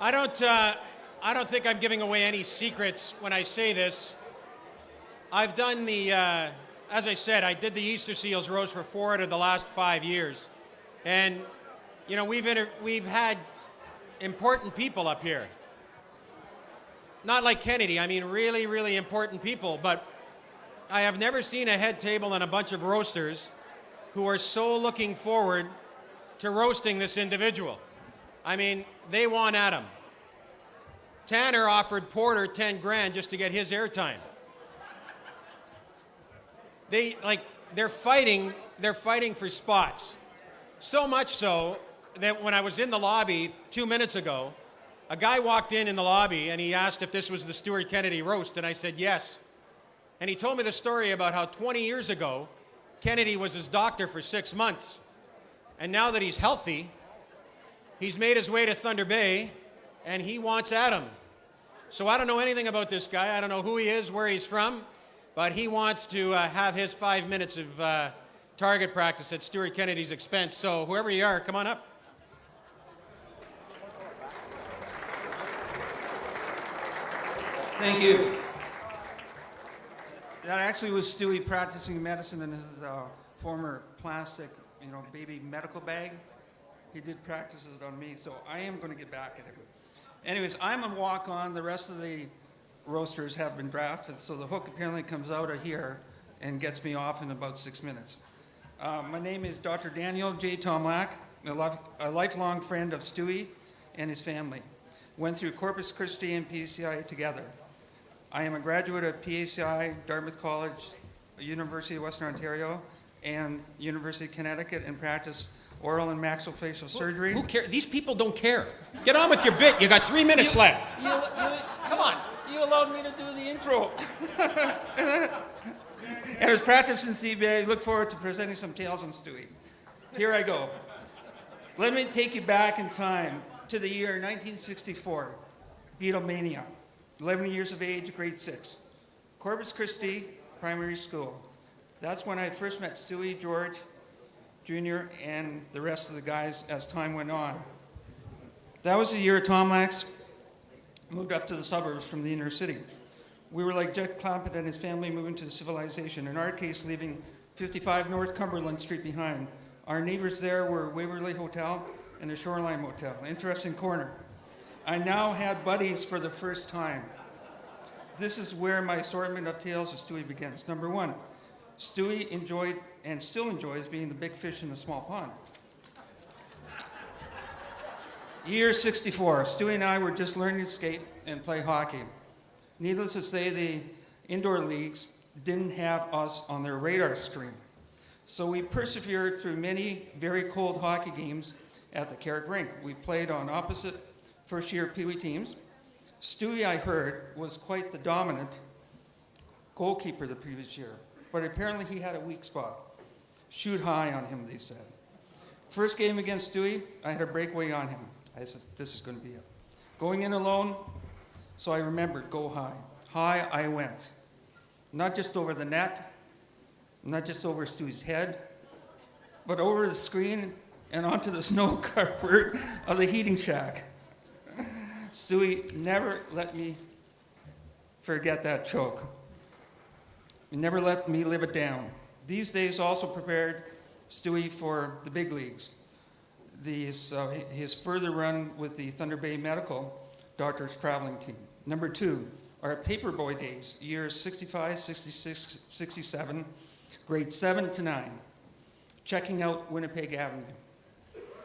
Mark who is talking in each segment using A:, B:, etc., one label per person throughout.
A: I don't think I'm giving away any secrets when I say this. I've done as I said, I did the Easter Seals roast for 4 out of the last 5 years. And, you know, we've had important people up here. Not like Kennedy, I mean really, really important people, but I have never seen a head table and a bunch of roasters who are so looking forward to roasting this individual. I mean, they want at him. Tanner offered Porter 10 grand just to get his airtime. They're fighting for spots. So much so that when I was in the lobby 2 minutes ago, a guy walked in the lobby and he asked if this was the Stewart Kennedy roast, and I said yes. And he told me the story about how 20 years ago, Kennedy was his doctor for 6 months. And now that he's healthy, he's made his way to Thunder Bay and he wants at him. So I don't know anything about this guy. I don't know who he is, where he's from, but he wants to have his 5 minutes of target practice at Stewart Kennedy's expense. So whoever you are, come on up.
B: Thank you. That actually was Stewie practicing medicine in his former plastic, baby medical bag. He did practices on me, so I am going to get back at him. Anyways, I'm a walk-on. The rest of the roasters have been drafted, so the hook apparently comes out of here and gets me off in about 6 minutes. My name is Dr. Daniel J. Tomlak, a lifelong friend of Stewie and his family. Went through Corpus Christi and PCI together. I am a graduate of PACI, Dartmouth College, University of Western Ontario, and University of Connecticut, and practice oral and maxillofacial surgery.
A: Who cares? These people don't care. Get on with your bit. You got 3 minutes left.
B: Come on. You allowed me to do the intro. And it was practiced in CBA. Look forward to presenting some tales on Stewie. Here I go. Let me take you back in time to the year 1964, Beatlemania. 11 years of age, grade 6. Corpus Christi Primary School. That's when I first met Stewie, George, Jr., and the rest of the guys as time went on. That was the year Tomlaks moved up to the suburbs from the inner city. We were like Jack Clampett and his family moving to civilization, in our case leaving 55 North Cumberland Street behind. Our neighbors there were Waverly Hotel and the Shoreline Motel. Interesting corner. I now had buddies for the first time. This is where my assortment of tales of Stewie begins. Number 1, Stewie enjoyed and still enjoys being the big fish in the small pond. Year 64, Stewie and I were just learning to skate and play hockey. Needless to say, the indoor leagues didn't have us on their radar screen. So we persevered through many very cold hockey games at the Carrick Rink. We played on opposite first-year Pee Wee teams. Stewie, I heard, was quite the dominant goalkeeper the previous year, but apparently he had a weak spot. Shoot high on him, they said. First game against Stewie, I had a breakaway on him. I said, this is going to be it. Going in alone, so I remembered, go high. High I went. Not just over the net, not just over Stewie's head, but over the screen and onto the snow carpet of the heating shack. Stewie never let me forget that choke. He never let me live it down. These days also prepared Stewie for the big leagues. His further run with the Thunder Bay Medical Doctors Traveling Team. Number 2, our paperboy days, years 65, 66, 67, grade 7 to 9, checking out Winnipeg Avenue.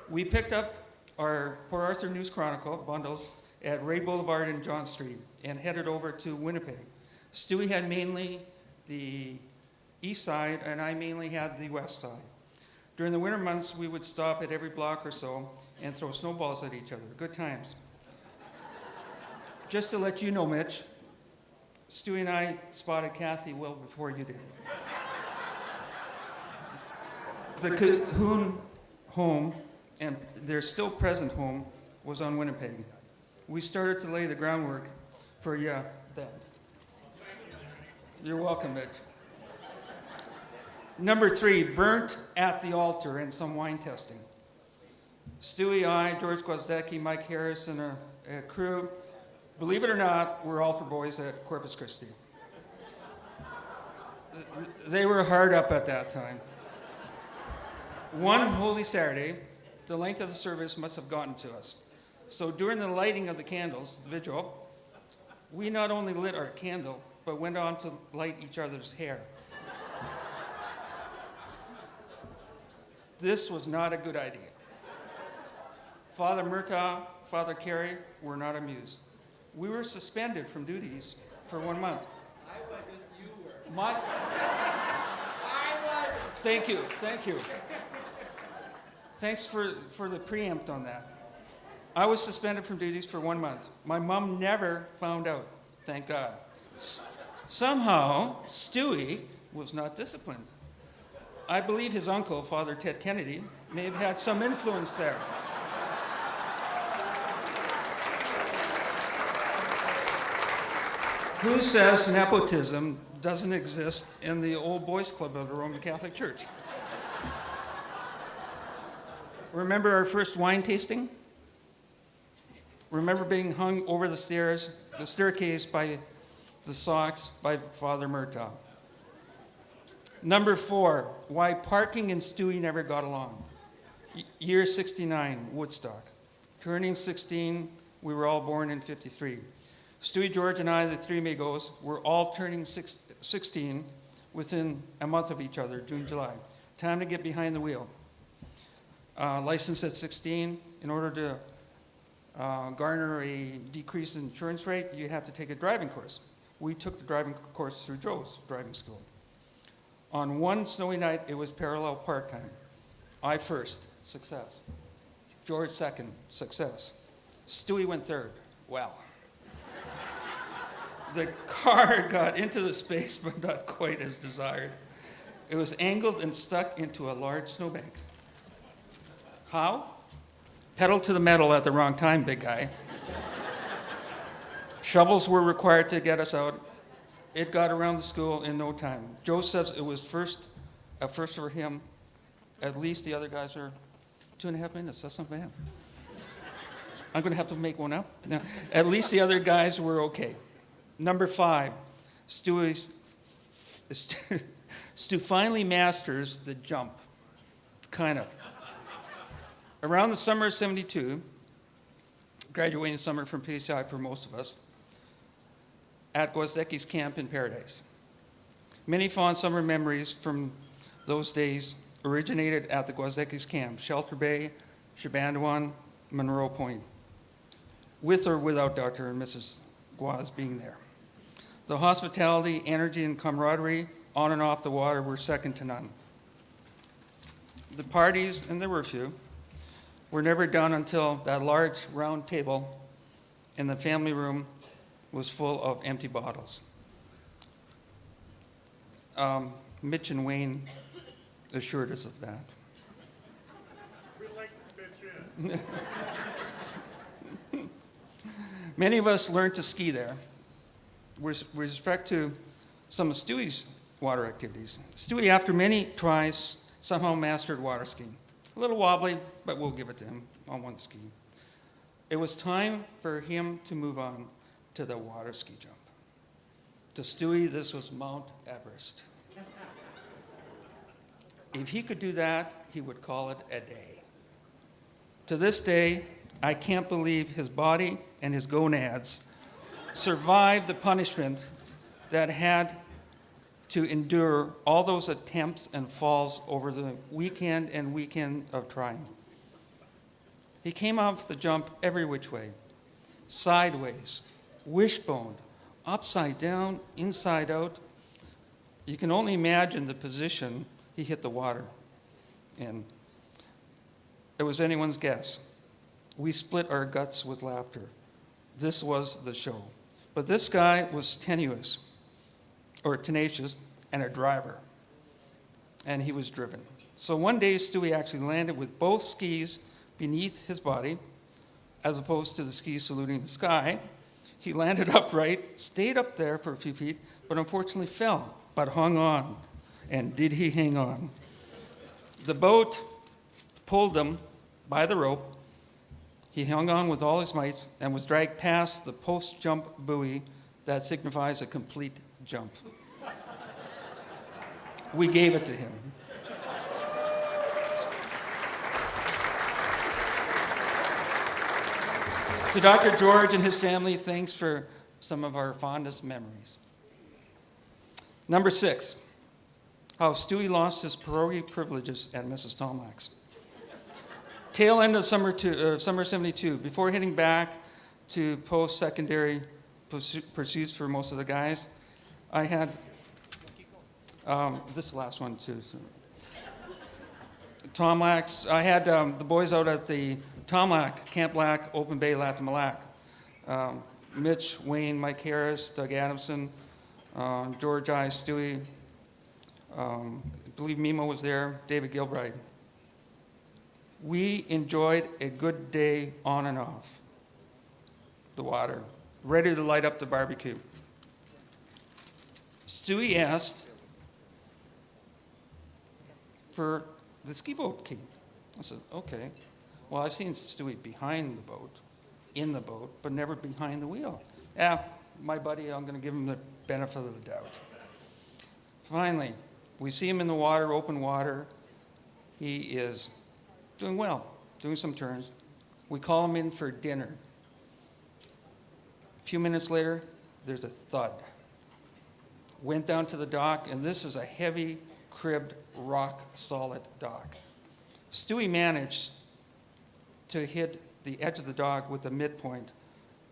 B: We picked up our Port Arthur News Chronicle bundles at Ray Boulevard and John Street and headed over to Winnipeg. Stewie had mainly the east side and I mainly had the west side. During the winter months, we would stop at every block or so and throw snowballs at each other. Good times. Just to let you know, Mitch, Stewie and I spotted Kathy well before you did. The Cahoon home, and their still present home, was on Winnipeg. We started to lay the groundwork for then. You're welcome, Mitch. Number 3, burnt at the altar and some wine testing. Stewie, I, George Gwozdecky, Mike Harris, and crew. Believe it or not, we're altar boys at Corpus Christi. They were hard up at that time. One Holy Saturday, the length of the service must have gotten to us. So during the lighting of the candles, the vigil, we not only lit our candle, but went on to light each other's hair. This was not a good idea. Father Murtaugh, Father Carey were not amused. We were suspended from duties for 1 month.
C: I wasn't, you were. I wasn't.
B: Thank you. Thanks for the preempt on that. I was suspended from duties for 1 month. My mom never found out, thank God. Somehow, Stewie was not disciplined. I believe his uncle, Father Ted Kennedy, may have had some influence there. Who says nepotism doesn't exist in the old boys club of the Roman Catholic Church? Remember our first wine tasting? Remember being hung over the staircase by the socks by Father Murtaugh. Number 4, why parking and Stewie never got along. Year 69, Woodstock. Turning 16, we were all born in 53. Stewie, George, and I, the three amigos, were all turning 16 within a month of each other, June, July. Time to get behind the wheel. Licensed at 16, in order to garner a decrease in insurance rate, you had to take a driving course. We took the driving course through Joe's driving school. On one snowy night, it was parallel park time. I first, success. George second, success. Stewie went third, well. The car got into the space, but not quite as desired. It was angled and stuck into a large snowbank. How? Pedal to the metal at the wrong time, big guy. Shovels were required to get us out. It got around the school in no time. Joe says it was a first for him. At least the other guys are 2.5 minutes. That's not bad. I'm going to have to make one up. No, at least the other guys were okay. Number 5, Stu finally masters the jump. Kind of. Around the summer of 72, graduating summer from PCI for most of us, at Gwozdecky's camp in Paradise. Many fond summer memories from those days originated at the Gwozdecky's camp, Shelter Bay, Shabandawan, Monroe Point, with or without Dr. and Mrs. Gwoz being there. The hospitality, energy, and camaraderie on and off the water were second to none. The parties, and there were a few, were never done until that large round table in the family room was full of empty bottles. Mitch and Wayne assured us of that.
C: We like to pitch in.
B: Many of us learned to ski there. With respect to some of Stewie's water activities, Stewie, after many tries, somehow mastered water skiing. A little wobbly, but we'll give it to him on one ski. It was time for him to move on to the water ski jump. To Stewie, this was Mount Everest. If he could do that, he would call it a day. To this day, I can't believe his body and his gonads survived the punishment that had to endure all those attempts and falls over the weekend of trying. He came off the jump every which way, sideways, wishbone, upside down, inside out. You can only imagine the position he hit the water in. It was anyone's guess. We split our guts with laughter. This was the show. But this guy was tenacious, and a driver. And he was driven. So one day, Stewie actually landed with both skis beneath his body, as opposed to the skis saluting the sky. He landed upright, stayed up there for a few feet, but unfortunately fell, but hung on. And did he hang on? The boat pulled him by the rope. He hung on with all his might and was dragged past the post-jump buoy that signifies a complete jump. We gave it to him. To Dr. George and his family, thanks for some of our fondest memories. Number 6, how Stewie lost his pierogi privileges at Mrs. Tomlak's. Tail end of summer 72, before heading back to post-secondary pursuits for most of the guys, I had, this is the last one too. So. Tomlak's, I had the boys out at the Tomlak, Camp Black, Open Bay, Latimalac. Mitch, Wayne, Mike Harris, Doug Adamson, George I, Stewie, I believe Mimo was there, David Gilbride. We enjoyed a good day on and off the water, ready to light up the barbecue. Stewie asked for the ski boat key. I said, okay. Well, I've seen Stewie behind the boat, in the boat, but never behind the wheel. Yeah, my buddy, I'm going to give him the benefit of the doubt. Finally, we see him in the water, open water. He is doing well, doing some turns. We call him in for dinner. A few minutes later, there's a thud. Went down to the dock, and this is a heavy, cribbed, rock-solid dock. Stewie managed to hit the edge of the dock with the midpoint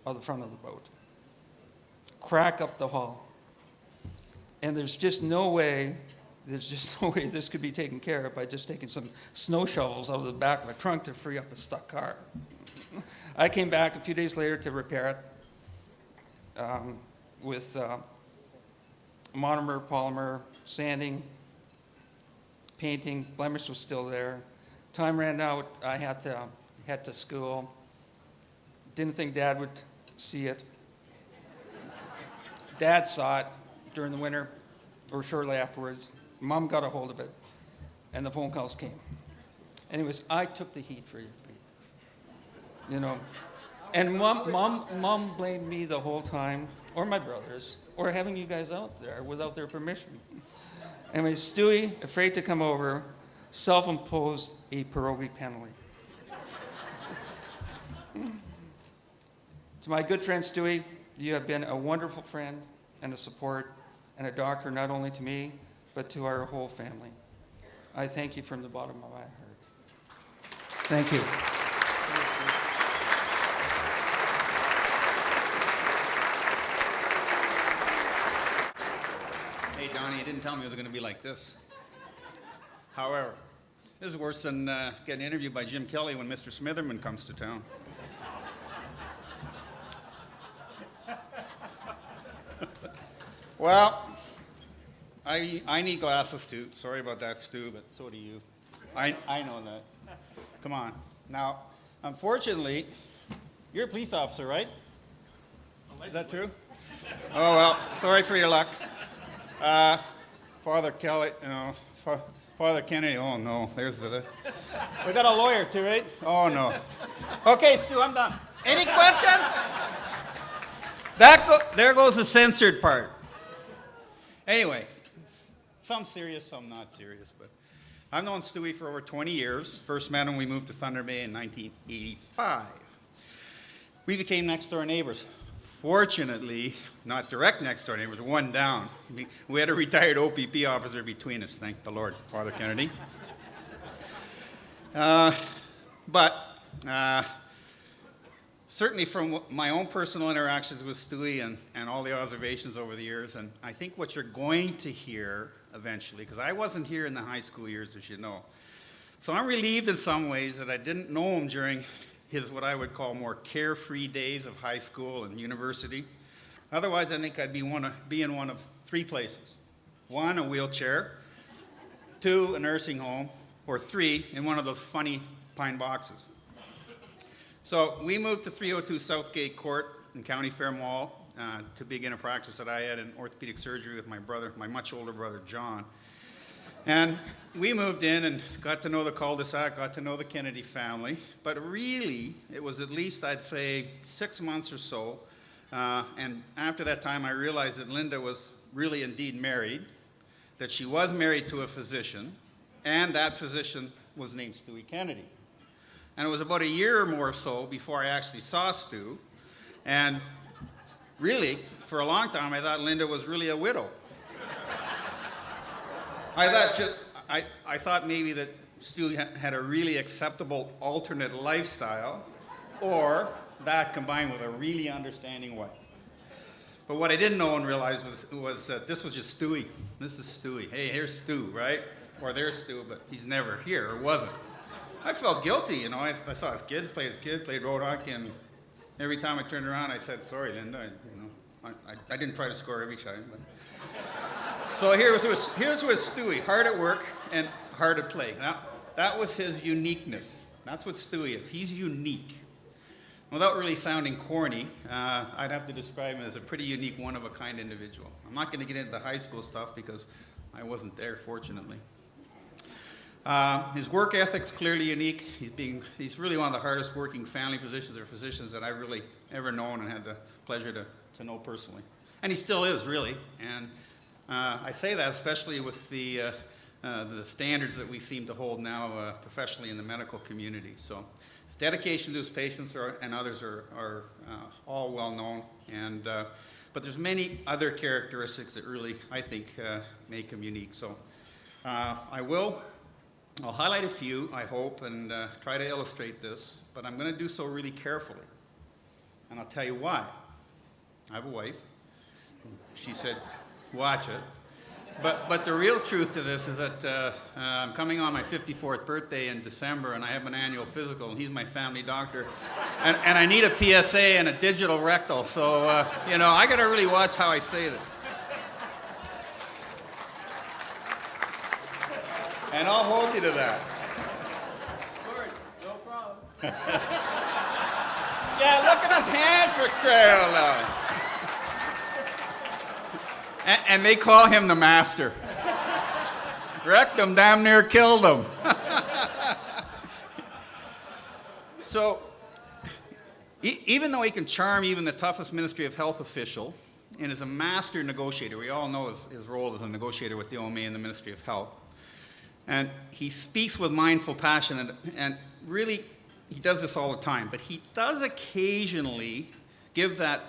B: of the front of the boat. Crack up the hull. And there's just no way this could be taken care of by just taking some snow shovels out of the back of a trunk to free up a stuck car. I came back a few days later to repair it with monomer, polymer, sanding, painting. Blemish was still there. Time ran out. I had to head to school. Didn't think Dad would see it. Dad saw it during the winter, or shortly afterwards. Mom got a hold of it, and the phone calls came. Anyways, I took the heat for you, you know. And Mom blamed me the whole time, or my brothers, or having you guys out there without their permission. Anyways, Stewie, afraid to come over, self-imposed a pierogi penalty. To my good friend Stewie, you have been a wonderful friend and a support and a doctor not only to me, but to our whole family. I thank you from the bottom of my heart. Thank you.
D: Hey, Donnie, you didn't tell me it was going to be like this. However, this is worse than getting interviewed by Jim Kelly when Mr. Smitherman comes to town. Well, I need glasses too. Sorry about that, Stu, but so do you. I know that. Come on. Now, unfortunately, you're a police officer, right? Is that true? Oh, well, sorry for your luck. Father Kelly, Father Kennedy, oh no, there's the... We got a lawyer too, right? Oh no. Okay, Stu, I'm done. Any questions? There goes the censored part. Anyway, some serious, some not serious, but I've known Stewie for over 20 years. First met him when we moved to Thunder Bay in 1985. We became next door neighbors. Fortunately, not direct next door neighbors, one down. We had a retired OPP officer between us, thank the Lord, Father Kennedy. Certainly from my own personal interactions with Stewie and all the observations over the years, and I think what you're going to hear eventually, because I wasn't here in the high school years, as you know. So I'm relieved in some ways that I didn't know him during his what I would call more carefree days of high school and university. Otherwise, I think I'd be in one of three places. 1, a wheelchair. 2, a nursing home. Or 3, in one of those funny pine boxes. So we moved to 302 Southgate Court in County Fair Mall to begin a practice that I had in orthopedic surgery with my brother, my much older brother, John. And we moved in and got to know the cul-de-sac, got to know the Kennedy family. But really, it was at least, I'd say, 6 months or so. And after that time, I realized that Linda was really indeed married, that she was married to a physician, and that physician was named Stewie Kennedy. And it was about a year or more so before I actually saw Stu. And really, for a long time, I thought Linda was really a widow. I thought maybe that Stu had a really acceptable alternate lifestyle, or that combined with a really understanding wife. But what I didn't know and realize was that this was just Stewie. This is Stewie. Hey, here's Stu, right? Or there's Stu, but he's never here, or wasn't. I felt guilty, you know. I saw his kids, played road hockey, and every time I turned around, I said, sorry, Linda, I didn't try to score every time. But. So here's with Stewie, hard at work and hard at play. Now, that was his uniqueness. That's what Stewie is. He's unique. Without really sounding corny, I'd have to describe him as a pretty unique, one-of-a-kind individual. I'm not going to get into the high school stuff because I wasn't there, fortunately. His work ethic's clearly unique. He's really one of the hardest working family physicians that I've really ever known and had the pleasure to know personally. And he still is, really. And I say that especially with the standards that we seem to hold now professionally in the medical community. So his dedication to his patients and others are all well known. And but there's many other characteristics that really, I think, make him unique. So I'll highlight a few, I hope, and try to illustrate this, but I'm going to do so really carefully. And I'll tell you why. I have a wife. She said, watch it. But the real truth to this is that I'm coming on my 54th birthday in December, and I have an annual physical, and he's my family doctor. And I need a PSA and a digital rectal, so, I got to really watch how I say this. And I'll hold you to that.
C: Lord, no problem.
D: Yeah, look at his hand for crying out loud. And they call him the master. Wrecked him, damn near killed him. So, even though he can charm even the toughest Ministry of Health official, and is a master negotiator, we all know his role as a negotiator with the OMA and the Ministry of Health. And he speaks with mindful passion, and really, he does this all the time. But he does occasionally give that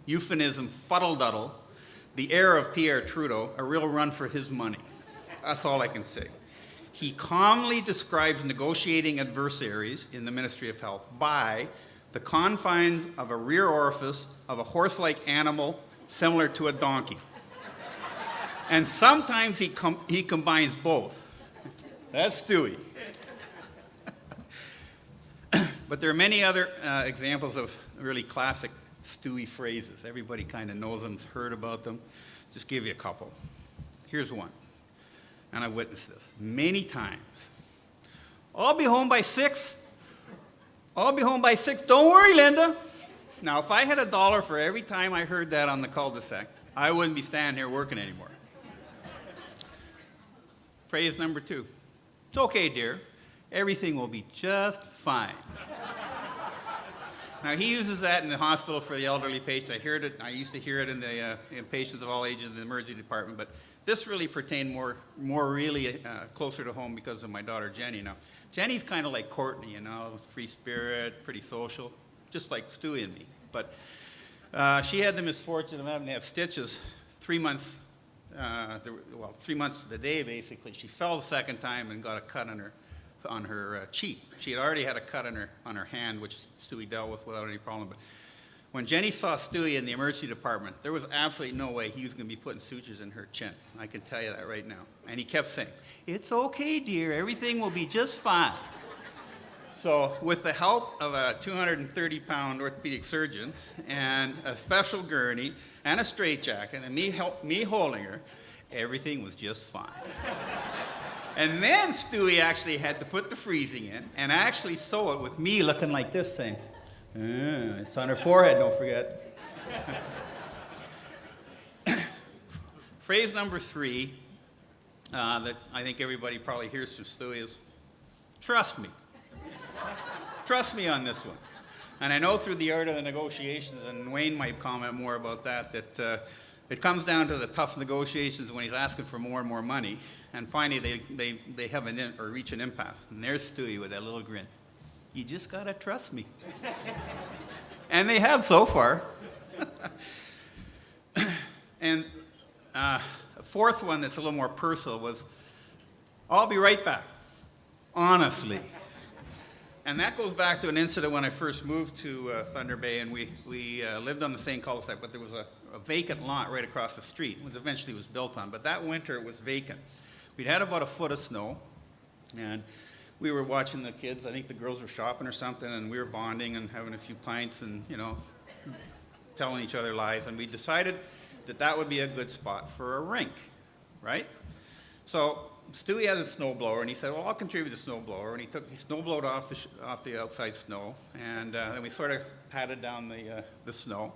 D: euphemism, fuddle-duddle, the heir of Pierre Trudeau, a real run for his money. That's all I can say. He calmly describes negotiating adversaries in the Ministry of Health by the confines of a rear orifice of a horse-like animal similar to a donkey. And sometimes he combines both. That's Stewie. But there are many other examples of really classic Stewie phrases. Everybody kind of knows them, heard about them. Just give you a couple. Here's one, and I witnessed this many times. I'll be home by 6. I'll be home by 6. Don't worry, Linda. Now, if I had $1 for every time I heard that on the cul-de-sac, I wouldn't be standing here working anymore. Phrase number 2. It's okay, dear. Everything will be just fine. Now, he uses that in the hospital for the elderly patients. I used to hear it in patients of all ages in the emergency department, but this really pertained more really closer to home because of my daughter, Jenny. Now, Jenny's kind of like Courtney, free spirit, pretty social, just like Stewie and me. But she had the misfortune of having to have stitches 3 months 3 months to the day, basically. She fell the second time and got a cut on her cheek. She had already had a cut on her hand, which Stewie dealt with without any problem. But when Jenny saw Stewie in the emergency department, there was absolutely no way he was going to be putting sutures in her chin. I can tell you that right now. And he kept saying, "It's okay, dear. Everything will be just fine." So with the help of a 230-pound orthopedic surgeon and a special gurney and a straitjacket and me holding her, everything was just fine. And then Stewie actually had to put the freezing in and actually sew it with me looking like this, saying, "It's on her forehead, don't forget." Phrase number 3 that I think everybody probably hears from Stewie is, trust me. Trust me on this one. And I know through the art of the negotiations, and Wayne might comment more about that, that it comes down to the tough negotiations when he's asking for more and more money. And finally, they have or reach an impasse. And there's Stewie with that little grin. You just got to trust me. And they have so far. And a fourth one that's a little more personal was, I'll be right back, honestly. And that goes back to an incident when I first moved to Thunder Bay, and we lived on the same cul-de-sac, but there was a vacant lot right across the street, which eventually was built on. But that winter it was vacant. We'd had about a foot of snow, and we were watching the kids. I think the girls were shopping or something, and we were bonding and having a few pints and, telling each other lies. And we decided that that would be a good spot for a rink, right? So Stewie had a snowblower, and he said, well, I'll contribute the snowblower. And he snowblowed off the outside snow, and then we sort of patted down the snow.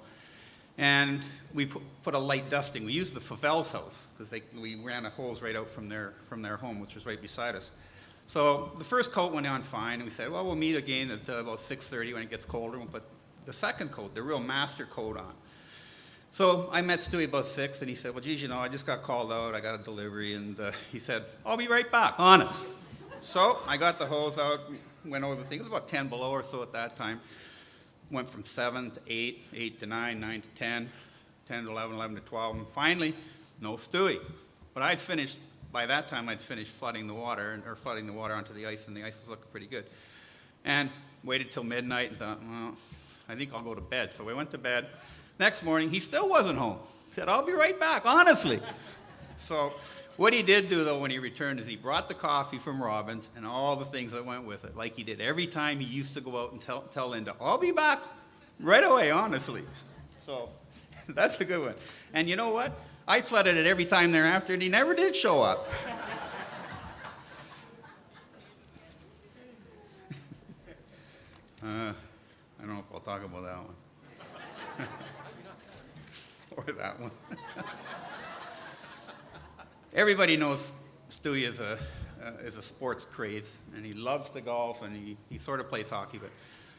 D: And we put a light dusting. We used the Favel's house, because we ran a hose right out from their home, which was right beside us. So the first coat went on fine, and we said, well, we'll meet again at about 6:30 when it gets colder. We'll put the second coat, the real master coat on. So I met Stewie about 6, and he said, well, geez, I just got called out. I got a delivery. And he said, I'll be right back, honest. So I got the hose out, went over the thing. It was about 10 below or so at that time. Went from 7 to 8, 8 to 9, 9 to 10, 10 to 11, 11 to 12. And finally, no Stewie. But by that time, I'd finished flooding the water onto the ice, and the ice was looking pretty good. And waited till midnight and thought, well, I think I'll go to bed. So we went to bed. Next morning, he still wasn't home. He said, I'll be right back, honestly. So what he did do, though, when he returned is he brought the coffee from Robbins and all the things that went with it, like he did every time he used to go out and tell Linda, I'll be back right away, honestly. So that's a good one. And you know what? I flooded it every time thereafter, and he never did show up. I don't know if I'll talk about that one. Or that one. Everybody knows Stewie is a sports craze, and he loves to golf, and he sort of plays hockey. But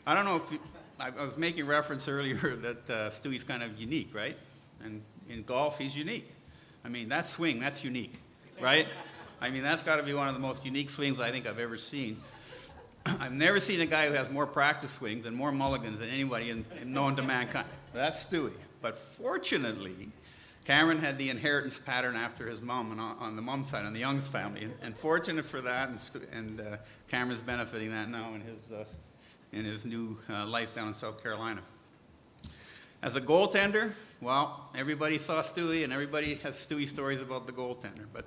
D: I don't know if I was making reference earlier that Stewie's kind of unique, right? And in golf, he's unique. I mean, that swing, that's unique, right? I mean, that's got to be one of the most unique swings I think I've ever seen. I've never seen a guy who has more practice swings and more mulligans than anybody known to mankind. That's Stewie. But fortunately, Cameron had the inheritance pattern after his mom, on the mom's side, on the Young's family. And fortunate for that, and Cameron's benefiting that now in his new life down in South Carolina. As a goaltender, well, everybody saw Stewie, and everybody has Stewie stories about the goaltender. But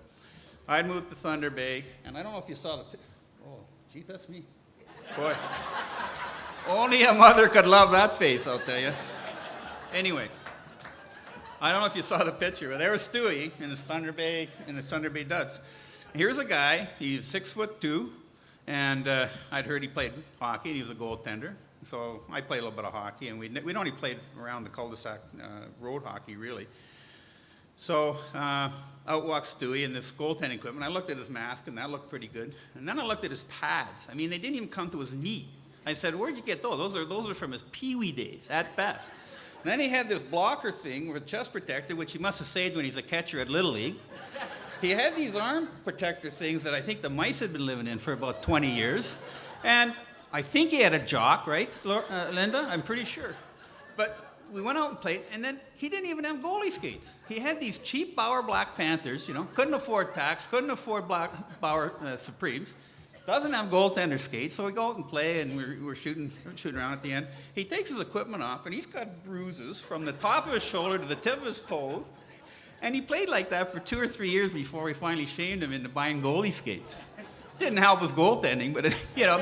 D: I'd moved to Thunder Bay, and I don't know if you saw oh, geez, that's me. Boy, only a mother could love that face, I'll tell you. Anyway, I don't know if you saw the picture, but there was Stewie in the Thunder Bay Duds. Here's a guy, he's 6'2", and I'd heard he played hockey, and he was a goaltender. So I played a little bit of hockey, and we'd only played around the cul-de-sac road hockey, really. So out walks Stewie in this goaltending equipment. I looked at his mask, and that looked pretty good. And then I looked at his pads. I mean, they didn't even come to his knee. I said, where'd you get those? Those are from his pee-wee days, at best. And then he had this blocker thing with a chest protector, which he must have saved when he's a catcher at Little League. He had these arm protector things that I think the mice had been living in for about 20 years. And I think he had a jock, right, Linda? I'm pretty sure. But we went out and played, and then he didn't even have goalie skates. He had these cheap Bauer Black Panthers, couldn't afford Tacks, couldn't afford Bauer Supremes. Doesn't have goaltender skates, so we go out and play, and we're shooting around at the end. He takes his equipment off, and he's got bruises from the top of his shoulder to the tip of his toes. And he played like that for 2 or 3 years before we finally shamed him into buying goalie skates. Didn't help his goaltending, but it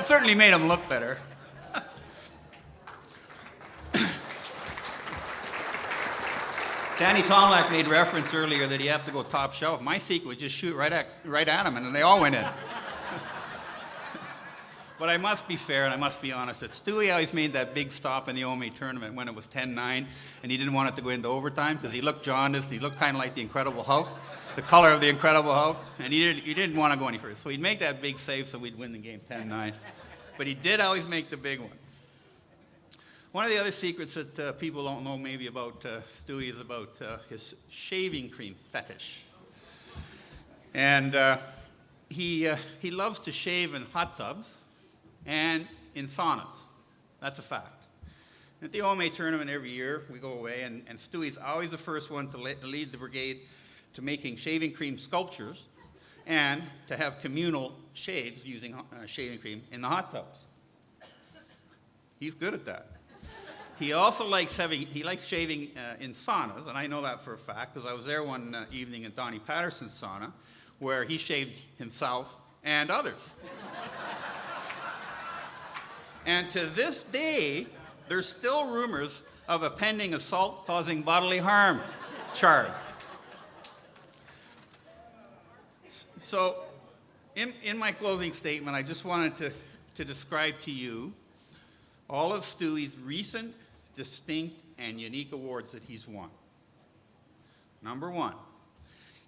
D: certainly made him look better. Danny Tomlak made reference earlier that you have to go top shelf. My secret was just shoot right at him, and then they all went in. But I must be fair and I must be honest that Stewie always made that big stop in the OMA tournament when it was 10-9, and he didn't want it to go into overtime because he looked jaundiced. He looked kind of like the Incredible Hulk. the color of the Incredible Hulk, and he didn't want to go any further. So he'd make that big save so we'd win the game 10-9. But he did always make the big one. One of the other secrets that people don't know maybe about Stewie is about his shaving cream fetish. And he loves to shave in hot tubs and in saunas. That's a fact. At the OMA tournament every year, we go away, and Stewie's always the first one to lead the brigade to making shaving cream sculptures and to have communal shaves using shaving cream in the hot tubs. He's good at that. He also likes shaving in saunas, and I know that for a fact because I was there one evening in Donnie Patterson's sauna where he shaved himself and others. And to this day, there's still rumors of a pending assault causing bodily harm charge. So, in my closing statement, I just wanted to describe to you all of Stewie's recent, distinct, and unique awards that he's won. Number one,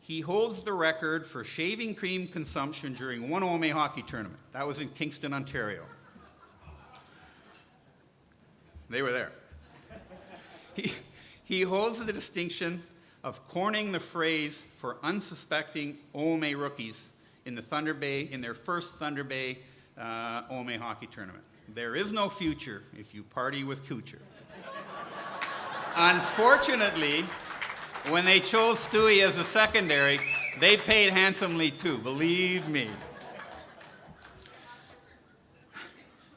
D: he holds the record for shaving cream consumption during one OMA hockey tournament. That was in Kingston, Ontario. They were there. He holds the distinction of coining the phrase for unsuspecting OMA rookies in their first Thunder Bay OMA hockey tournament. There is no future if you party with Kuchar. Unfortunately, when they chose Stewie as a secondary, they paid handsomely too, believe me.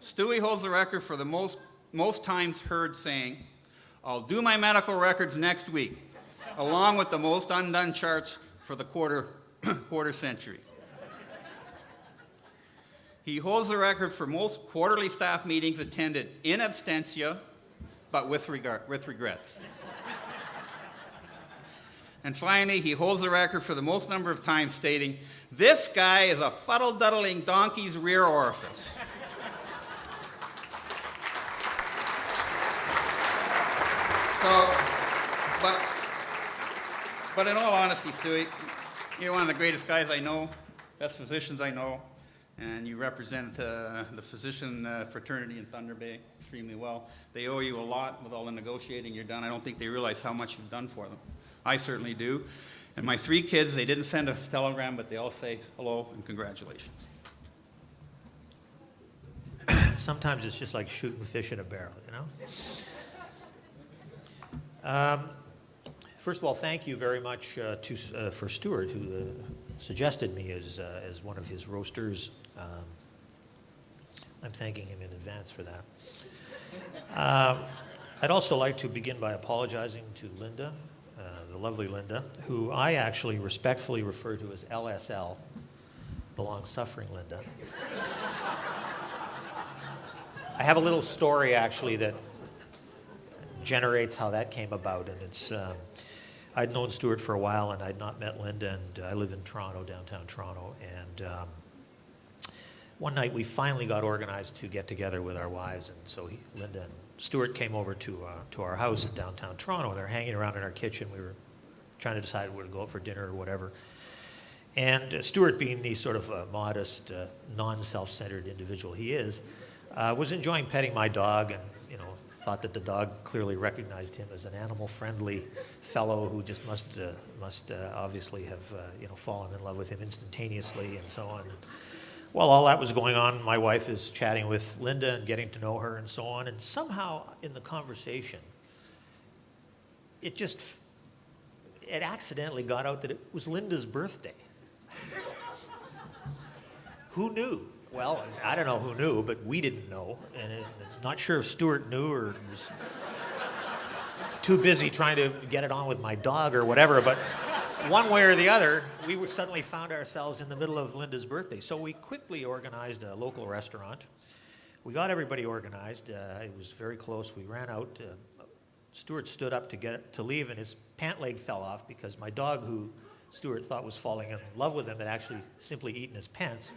D: Stewie holds the record for the most times heard saying, "I'll do my medical records next week," along with the most undone charts for the quarter century. He holds the record for most quarterly staff meetings attended in absentia, but with regrets. And finally, he holds the record for the most number of times stating, "This guy is a fuddle-duddling donkey's rear orifice." So, but in all honesty, Stewie, you're one of the greatest guys I know, best physicians I know, and you represent the physician fraternity in Thunder Bay extremely well. They owe you a lot with all the negotiating you've done. I don't think they realize how much you've done for them. I certainly do. And my 3 kids, they didn't send a telegram, but they all say hello and congratulations.
E: Sometimes it's just like shooting fish in a barrel, you know? First of all, thank you very much for Stewart, who suggested me as one of his roasters. I'm thanking him in advance for that. I'd also like to begin by apologizing to Linda, the lovely Linda, who I actually respectfully refer to as LSL, the long-suffering Linda. I have a little story, actually, that generates how that came about, and it's I'd known Stewart for a while, and I'd not met Linda, and I live in Toronto, downtown Toronto, and one night we finally got organized to get together with our wives, and so Linda and Stewart came over to our house in downtown Toronto, and they're hanging around in our kitchen. We were trying to decide where to go for dinner or whatever, and Stewart, being the sort of modest, non-self-centered individual he is, was enjoying petting my dog, and thought that the dog clearly recognized him as an animal-friendly fellow who just must obviously have fallen in love with him instantaneously, and so on. While all that was going on, my wife is chatting with Linda and getting to know her and so on, and somehow in the conversation, it accidentally got out that it was Linda's birthday. Who knew? Well, I don't know who knew, but we didn't know, and not sure if Stewart knew or was too busy trying to get it on with my dog or whatever, but one way or the other, we suddenly found ourselves in the middle of Linda's birthday. So we quickly organized a local restaurant. We got everybody organized. It was very close. We ran out. Stewart stood up to leave, and his pant leg fell off because my dog, who Stewart thought was falling in love with him, had actually simply eaten his pants.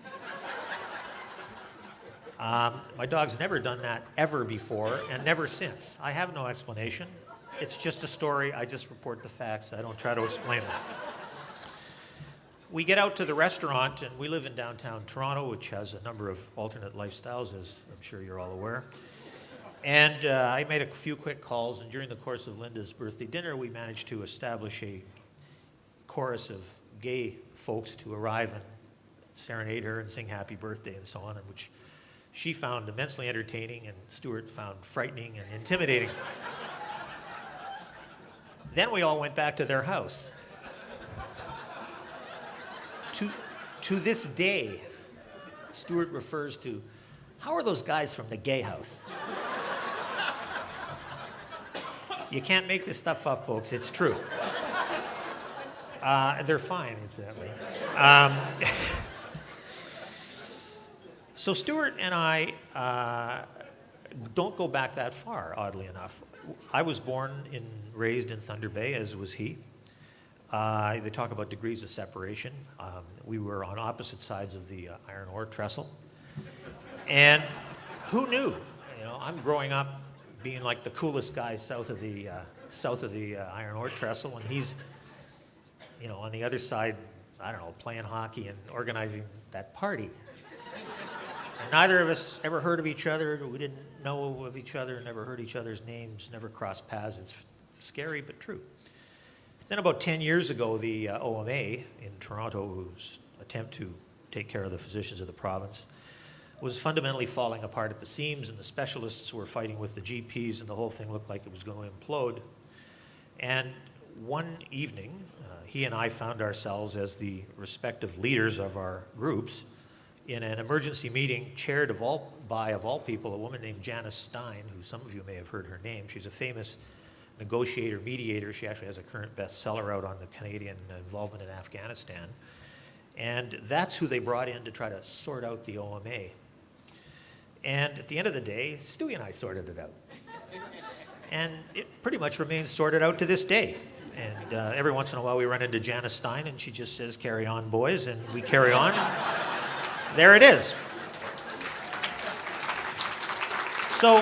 E: My dog's never done that ever before, and never since. I have no explanation. It's just a story. I just report the facts. I don't try to explain them. we get out to the restaurant, and we live in downtown Toronto, which has a number of alternate lifestyles, as I'm sure you're all aware. And I made a few quick calls, and during the course of Linda's birthday dinner, we managed to establish a chorus of gay folks to arrive and serenade her and sing happy birthday and so on, and which she found immensely entertaining and Stewart found frightening and intimidating. Then we all went back to their house. To this day, Stewart refers to, how are those guys from the gay house? You can't make this stuff up, folks. It's true. They're fine, incidentally. So Stewart and I don't go back that far, oddly enough. I was born and raised in Thunder Bay, as was he. They talk about degrees of separation. We were on opposite sides of the iron ore trestle. And who knew? You know, I'm growing up being like the coolest guy south of the iron ore trestle, and he's, you know, on the other side, I don't know, playing hockey and organizing that party. And neither of us ever heard of each other. We didn't know of each other, never heard each other's names, never crossed paths. It's scary, but true. Then about 10 years ago, the OMA in Toronto, whose attempt to take care of the physicians of the province, was fundamentally falling apart at the seams, and the specialists were fighting with the GPs, and the whole thing looked like it was going to implode. And one evening, he and I found ourselves as the respective leaders of our groups in an emergency meeting chaired by, of all people, a woman named Janice Stein, who some of you may have heard her name. She's a famous negotiator, mediator. She actually has a current bestseller out on the Canadian involvement in Afghanistan. And that's who they brought in to try to sort out the OMA. And at the end of the day, Stewie and I sorted it out. And it pretty much remains sorted out to this day. And every once in a while we run into Janice Stein and she just says, "Carry on, boys," and we carry on. There it is. So,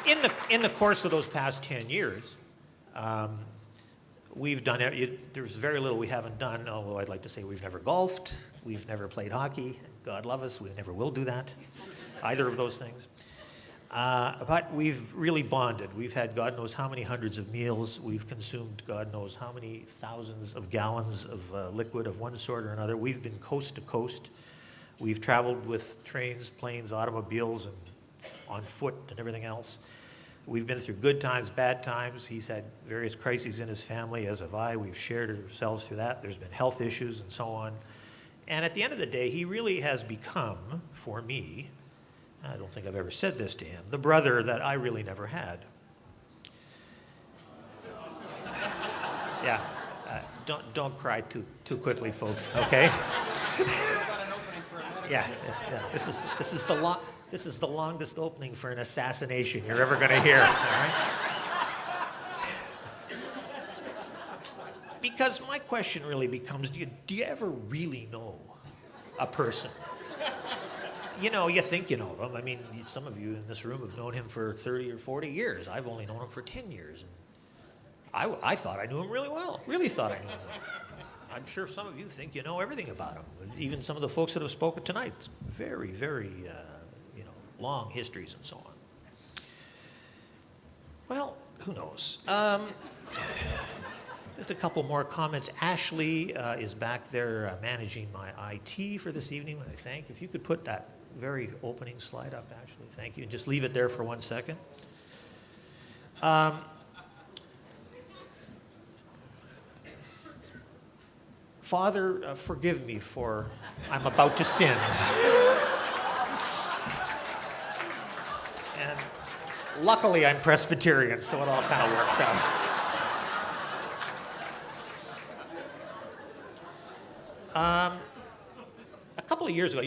E: in the course of those past 10 years, we've done it. There's very little we haven't done, although I'd like to say we've never golfed, we've never played hockey. God love us, we never will do that, either of those things. But we've really bonded. We've had God knows how many hundreds of meals. We've consumed God knows how many thousands of gallons of liquid of one sort or another. We've been coast to coast. We've traveled with trains, planes, automobiles, and on foot and everything else. We've been through good times, bad times. He's had various crises in his family, as have I. We've shared ourselves through that. There's been health issues and so on. And at the end of the day, he really has become, for me, I don't think I've ever said this to him, the brother that I really never had. Yeah, don't cry too quickly, folks. Okay. Yeah. This is the longest opening for an assassination you're ever going to hear. All right? Because my question really becomes: do you ever really know a person? You know, you think you know them. I mean, some of you in this room have known him for 30 or 40 years. I've only known him for 10 years. And I thought I knew him really well. Really thought I knew him well. I'm sure some of you think you know everything about him. Even some of the folks that have spoken tonight. It's very, very, long histories and so on. Well, who knows? Just a couple more comments. Ashley is back there managing my IT for this evening. I thank. If you could put that very opening slide up, Ashley. Thank you. And just leave it there for 1 second. Father, forgive me for I'm about to sin. And luckily I'm Presbyterian, so it all kind of works out. A couple of years ago,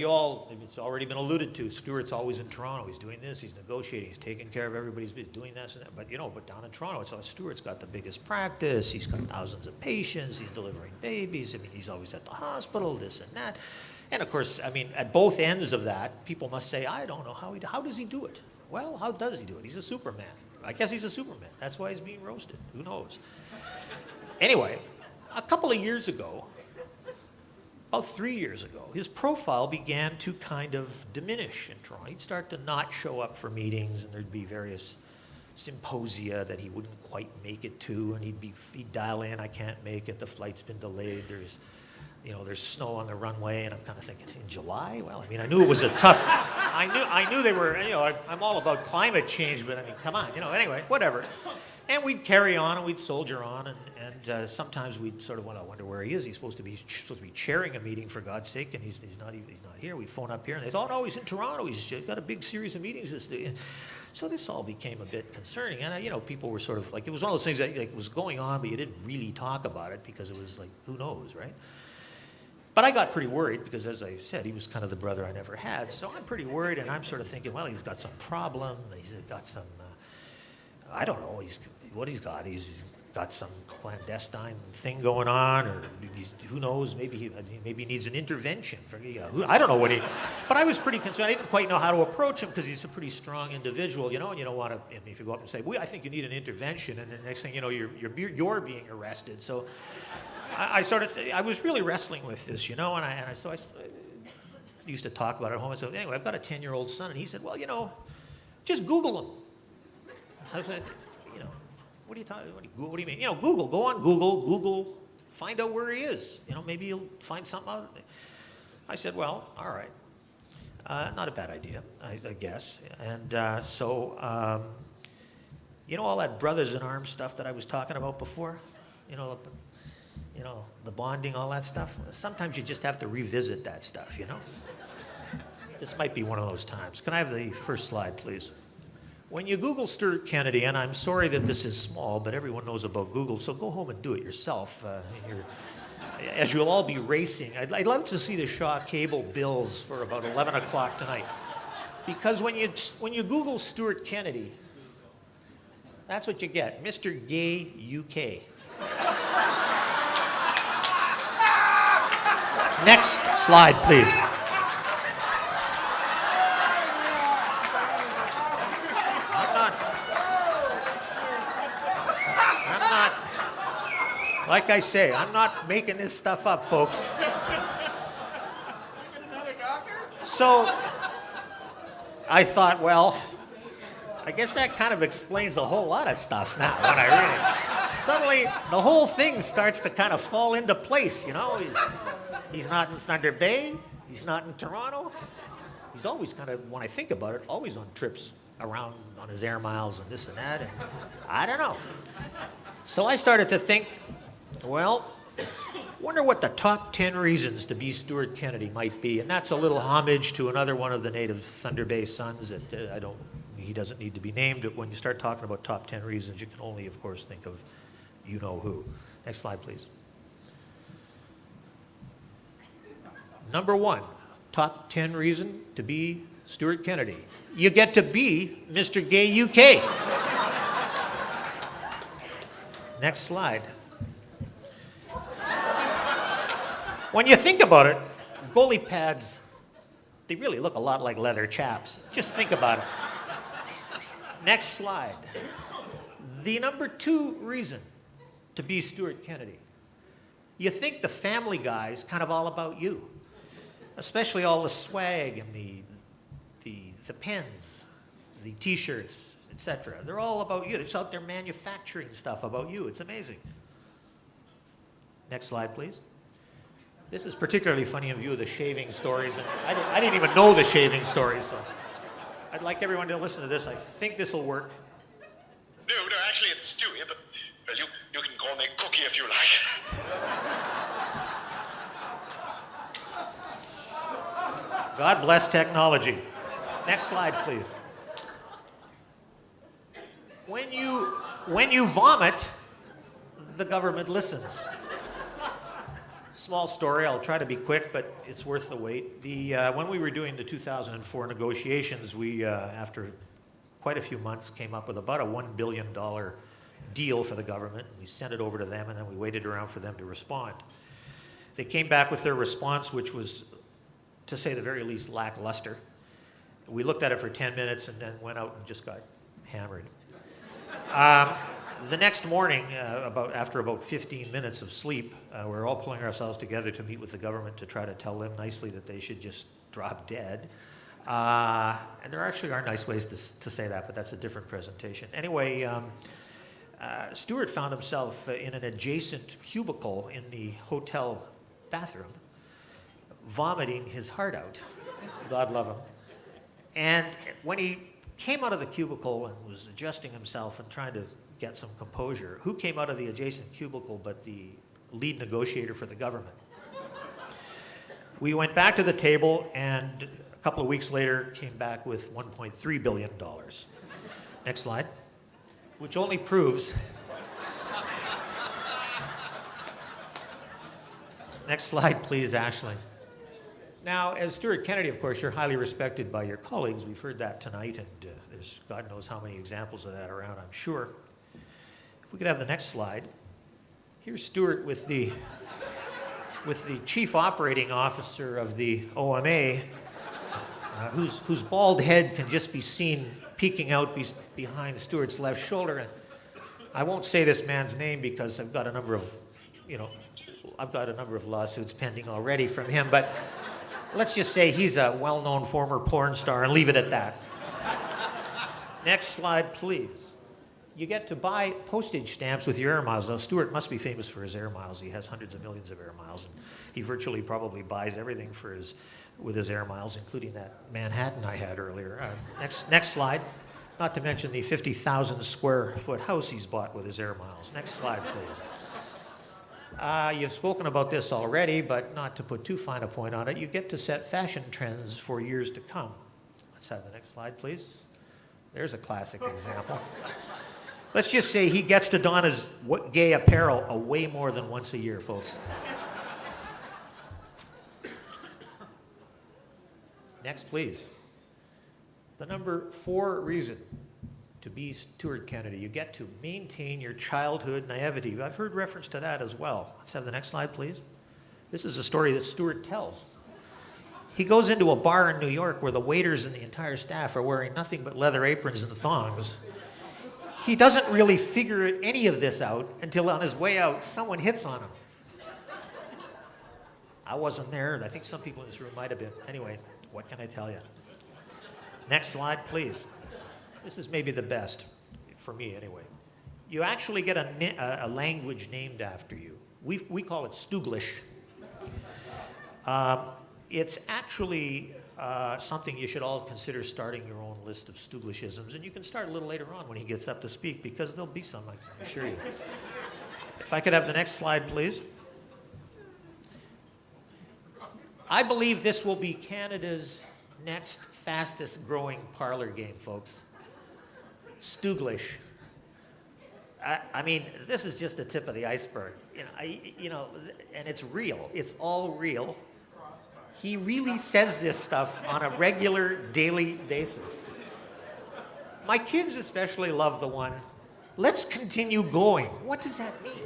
E: it's already been alluded to, Stewart's always in Toronto. He's doing this, he's negotiating, he's taking care of everybody, he's doing this and that. But down in Toronto, Stewart's got the biggest practice, he's got thousands of patients, he's delivering babies, he's always at the hospital, this and that. And of course, at both ends of that, people must say, I don't know how does he do it? Well, how does he do it? He's a Superman. I guess he's a Superman. That's why he's being roasted. Who knows? Anyway, a couple of years ago, about 3 years ago, his profile began to kind of diminish in Toronto. He'd start to not show up for meetings, and there'd be various symposia that he wouldn't quite make it to, and he'd dial in, I can't make it, the flight's been delayed, there's snow on the runway, and I'm kind of thinking, in July? Well, I mean, I knew it was a tough, I knew they were, I'm all about climate change, but I mean, come on, anyway, whatever. And we'd carry on and we'd soldier on, and sometimes we'd sort of wonder where he is. He's supposed to be chairing a meeting, for God's sake, and he's not here. We phone up here, and they thought, oh, he's in Toronto. He's got a big series of meetings this day. So this all became a bit concerning, and people were sort of like, it was one of those things that was going on, but you didn't really talk about it because it was like, who knows, right? But I got pretty worried because, as I said, he was kind of the brother I never had. So I'm pretty worried, and I'm sort of thinking, well, he's got some problem. He's got some, I don't know, what he's got. He's got some clandestine thing going on, or who knows, maybe he needs an intervention. I don't know what but I was pretty concerned. I didn't quite know how to approach him because he's a pretty strong individual, and you don't want to, if you go up and say, I think you need an intervention, and the next thing you know, you're being arrested. So I was really wrestling with this, and I used to talk about it at home. And so anyway, I've got a 10-year-old son, and he said, well, just Google him. So I said, what are you talking? What do you mean? Google. Go on Google. Find out where he is. Maybe you'll find something out. I said, well, all right, not a bad idea, I guess. And so, all that brothers in arms stuff that I was talking about before. The bonding, all that stuff. Sometimes you just have to revisit that stuff. This might be one of those times. Can I have the first slide, please? When you Google Stewart Kennedy, and I'm sorry that this is small, but everyone knows about Google, so go home and do it yourself. As you'll all be racing. I'd love to see the Shaw cable bills for about 11 o'clock tonight. Because when you Google Stewart Kennedy, that's what you get, Mr. Gay UK. Next slide, please. Like I say, I'm not making this stuff up, folks.
C: Another doctor?
E: So I thought, well, I guess that kind of explains a whole lot of stuff now when I read it. Suddenly, the whole thing starts to kind of fall into place, He's not in Thunder Bay. He's not in Toronto. He's always kind of, when I think about it, always on trips around on his air miles and this and that. And I don't know. So I started to think, well, wonder what the top 10 reasons to be Stewart Kennedy might be. And that's a little homage to another one of the native Thunder Bay sons that he doesn't need to be named. But when you start talking about top 10 reasons, you can only, of course, think of you-know-who. Next slide, please. Number 1, top 10 reason to be Stewart Kennedy. You get to be Mr. Gay UK. Next slide. When you think about it, goalie pads, they really look a lot like leather chaps. Just think about it. Next slide. The number 2 reason to be Stewart Kennedy. You think the Family Guy is kind of all about you, especially all the swag and the pens, the T-shirts, etc. They're all about you. They're just out there manufacturing stuff about you. It's amazing. Next slide, please. This is particularly funny in view of the shaving stories. And I didn't even know the shaving stories, so I'd like everyone to listen to this. I think this will work.
F: No, actually it's Stewie, but well, you can call me Cookie if you like.
E: God bless technology. Next slide, please. When you vomit, the government listens. Small story, I'll try to be quick, but it's worth the wait. When we were doing the 2004 negotiations, we, after quite a few months, came up with about a $1 billion deal for the government. We sent it over to them, and then we waited around for them to respond. They came back with their response, which was, to say the very least, lackluster. We looked at it for 10 minutes and then went out and just got hammered. The next morning, after about 15 minutes of sleep, we're all pulling ourselves together to meet with the government to try to tell them nicely that they should just drop dead. And there actually are nice ways to say that, but that's a different presentation. Anyway, Stewart found himself in an adjacent cubicle in the hotel bathroom, vomiting his heart out. God love him. And when he came out of the cubicle and was adjusting himself and trying to get some composure, who came out of the adjacent cubicle but the lead negotiator for the government? We went back to the table, and a couple of weeks later came back with $1.3 billion. Next slide. Which only proves... Next slide, please, Ashley. Now, as Stewart Kennedy, of course, you're highly respected by your colleagues. We've heard that tonight, and there's God knows how many examples of that around, I'm sure. If we could have the next slide. Here's Stewart with the chief operating officer of the OMA, whose bald head can just be seen peeking out behind Stewart's left shoulder. And I won't say this man's name because I've got a number of lawsuits pending already from him, but let's just say he's a well-known former porn star and leave it at that. Next slide, please. You get to buy postage stamps with your air miles. Now, Stewart must be famous for his air miles. He has hundreds of millions of air miles, and he virtually probably buys everything with his air miles, including that Manhattan I had earlier. Next slide. Not to mention the 50,000 square foot house he's bought with his air miles. Next slide, please. You've spoken about this already, but not to put too fine a point on it, you get to set fashion trends for years to come. Let's have the next slide, please. There's a classic example. Let's just say he gets to don his gay apparel way more than once a year, folks. Next, please. The number 4 reason to be Stewart Kennedy. You get to maintain your childhood naivety. I've heard reference to that as well. Let's have the next slide, please. This is a story that Stewart tells. He goes into a bar in New York where the waiters and the entire staff are wearing nothing but leather aprons and thongs. He doesn't really figure any of this out until on his way out, someone hits on him. I wasn't there. I think some people in this room might have been. Anyway, what can I tell you? Next slide, please. This is maybe the best, for me anyway. You actually get a language named after you. We call it Stooglish. It's actually something you should all consider starting your own list of Stooglishisms, and you can start a little later on when he gets up to speak, because there'll be some, I can assure you. If I could have the next slide, please. I believe this will be Canada's next fastest growing parlor game, folks. Stooglish. I mean, this is just the tip of the iceberg. And it's real. It's all real. He really says this stuff on a regular, daily basis. My kids especially love the one, "Let's continue going." What does that mean?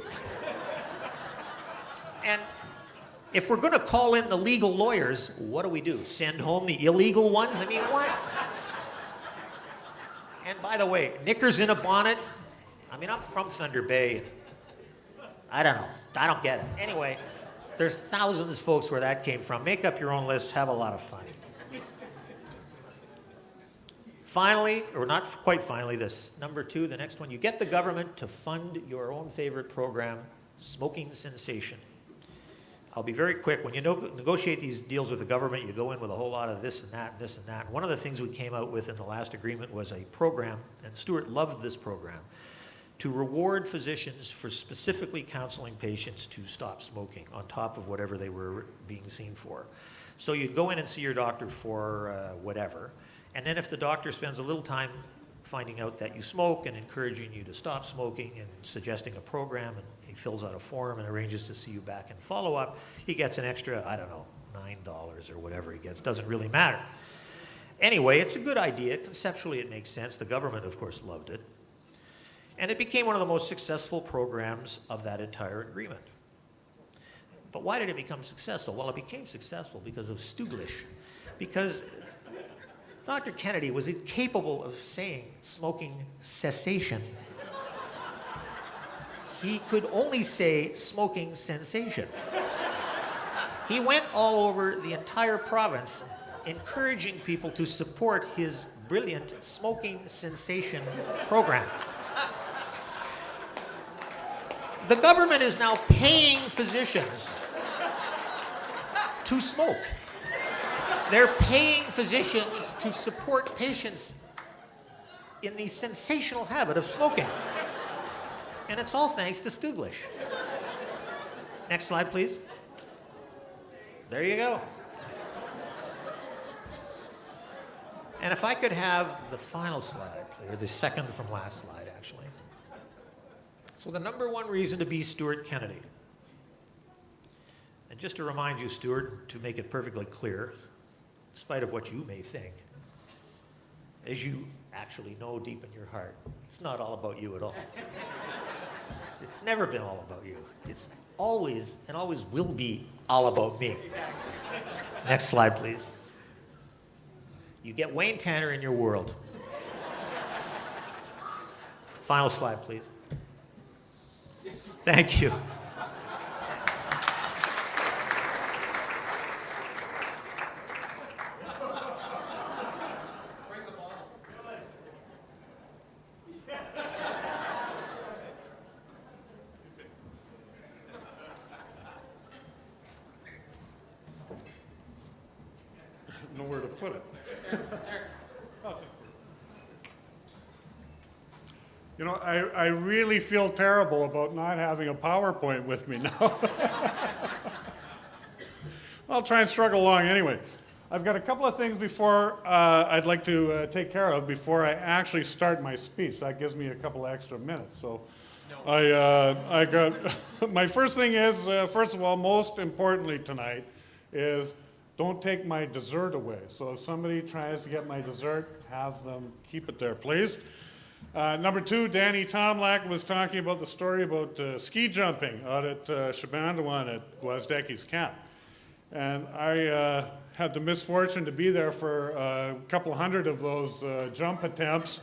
E: And if we're going to call in the legal lawyers, what do? Send home the illegal ones? I mean, what? And by the way, knickers in a bonnet? I mean, I'm from Thunder Bay. I don't know. I don't get it. Anyway, there's thousands, folks, where that came from. Make up your own list. Have a lot of fun. Finally, or not quite finally, this number 2, the next one, you get the government to fund your own favorite program, smoking cessation. I'll be very quick. When you negotiate these deals with the government, you go in with a whole lot of this and that and this and that. One of the things we came out with in the last agreement was a program, and Stewart loved this program, to reward physicians for specifically counseling patients to stop smoking on top of whatever they were being seen for. So you'd go in and see your doctor for whatever, and then if the doctor spends a little time finding out that you smoke and encouraging you to stop smoking and suggesting a program, and he fills out a form and arranges to see you back in follow-up, he gets an extra, I don't know, $9 or whatever he gets. Doesn't really matter. Anyway, it's a good idea. Conceptually, it makes sense. The government, of course, loved it. And it became one of the most successful programs of that entire agreement. But why did it become successful? Well, it became successful because of Stooglish. Because Dr. Kennedy was incapable of saying smoking cessation. he could only say smoking sensation. He went all over the entire province encouraging people to support his brilliant smoking cessation program. The government is now paying physicians to smoke. They're paying physicians to support patients in the sensational habit of smoking. And it's all thanks to Stewglish. Next slide, please. There you go. And if I could have the final slide, please, or the second from last slide, actually. So the number one reason to be Stewart Kennedy. And just to remind you, Stewart, to make it perfectly clear, in spite of what you may think, as you actually know deep in your heart, it's not all about you at all. It's never been all about you. It's always and always will be all about me. Next slide, please. You get Wayne Tanner in your world. Final slide, please. Thank you.
G: Nowhere to put it. You know, I really feel terrible about not having a PowerPoint with me now. I'll try and struggle along anyway. I've got a couple of things before I'd like to take care of before I actually start my speech. That gives me a couple extra minutes. So I got, my first thing is, first of all, most importantly tonight, is don't take my dessert away. So if somebody tries to get my dessert, have them keep it there, please. Number two, Danny Tomlak was talking about the story about ski jumping out at Shabandawan at Gwоздecky's camp. And I had the misfortune to be there for a couple hundred of those jump attempts.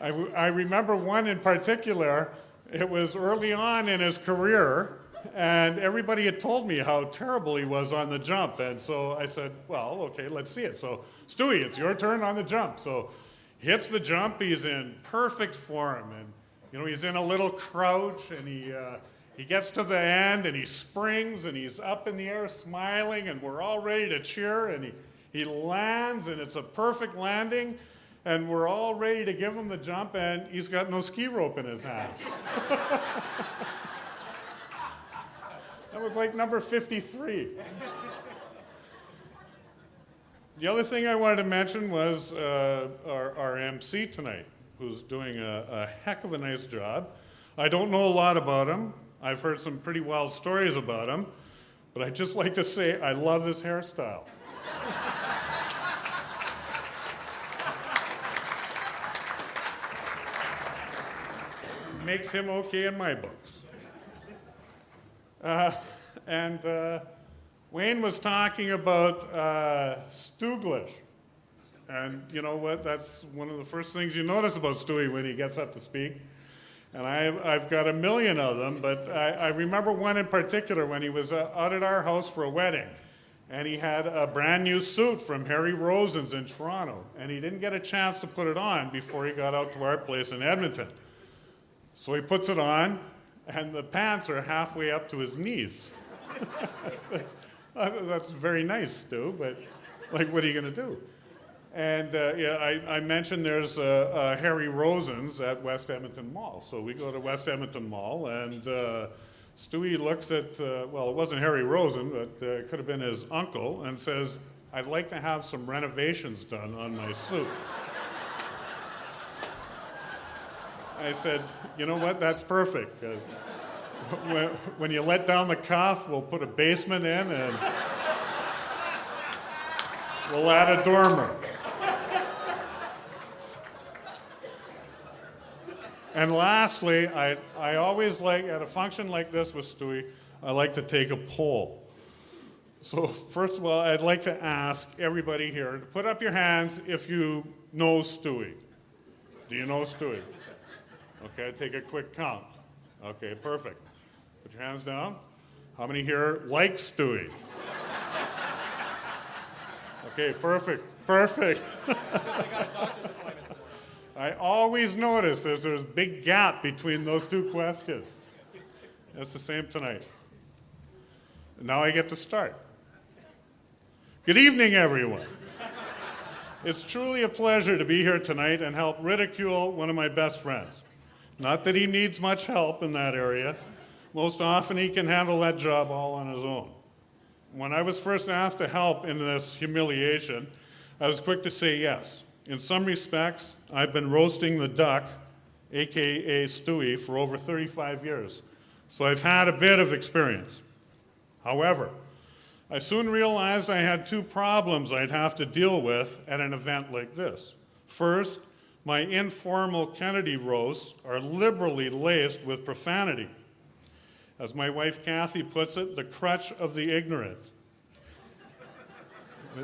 G: I remember one in particular. It was early on in his career, and everybody had told me how terrible he was on the jump. And so I said, well, okay, let's see it. So, Stewie, it's your turn on the jump. So he hits the jump. He's in perfect form. And, you know, he's in a little crouch, and he gets to the end, and he springs, and he's up in the air smiling, and we're all ready to cheer. And he lands, and it's a perfect landing. And we're all ready to give him the jump, and he's got no ski rope in his hand. That was like number 53. The other thing I wanted to mention was our MC tonight, who's doing a heck of a nice job. I don't know a lot about him. I've heard some pretty wild stories about him, but I'd just like to say I love his hairstyle. Makes him okay in my books. And Wayne was talking about Stewglish. And you know what? That's one of the first things you notice about Stewie when he gets up to speak. And I've got a million of them, but I remember one in particular when he was out at our house for a wedding. And he had a brand new suit from Harry Rosen's in Toronto. And he didn't get a chance to put it on before he got out to our place in Edmonton. So he puts it on, and the pants are halfway up to his knees. That's very nice, Stu, but like, what are you going to do? And yeah, I mentioned there's Harry Rosen's at West Edmonton Mall. So we go to West Edmonton Mall, and Stewie looks at, well, it wasn't Harry Rosen, but it could have been his uncle, and says, I'd like to have some renovations done on my suit. I said, you know what, that's perfect, because when you let down the cuff, we'll put a basement in, and we'll add a dormer. And lastly, I always like, at a function like this with Stewie, I like to take a poll. So first of all, I'd like to ask everybody here to put up your hands if you know Stewie. Do you know Stewie? Okay, take a quick count. Okay, perfect. Put your hands down. How many here like Stewie? Okay, perfect, perfect. I always notice there's a big gap between those two questions. That's the same tonight. Now I get to start. Good evening, everyone. It's truly a pleasure to be here tonight and help ridicule one of my best friends. Not that he needs much help in that area. Most often he can handle that job all on his own. When I was first asked to help in this humiliation, I was quick to say yes. In some respects, I've been roasting the duck, AKA Stewie, for over 35 years. So I've had a bit of experience. However, I soon realized I had two problems I'd have to deal with at an event like this. First, my informal Kennedy roasts are liberally laced with profanity. As my wife Kathy puts it, the crutch of the ignorant.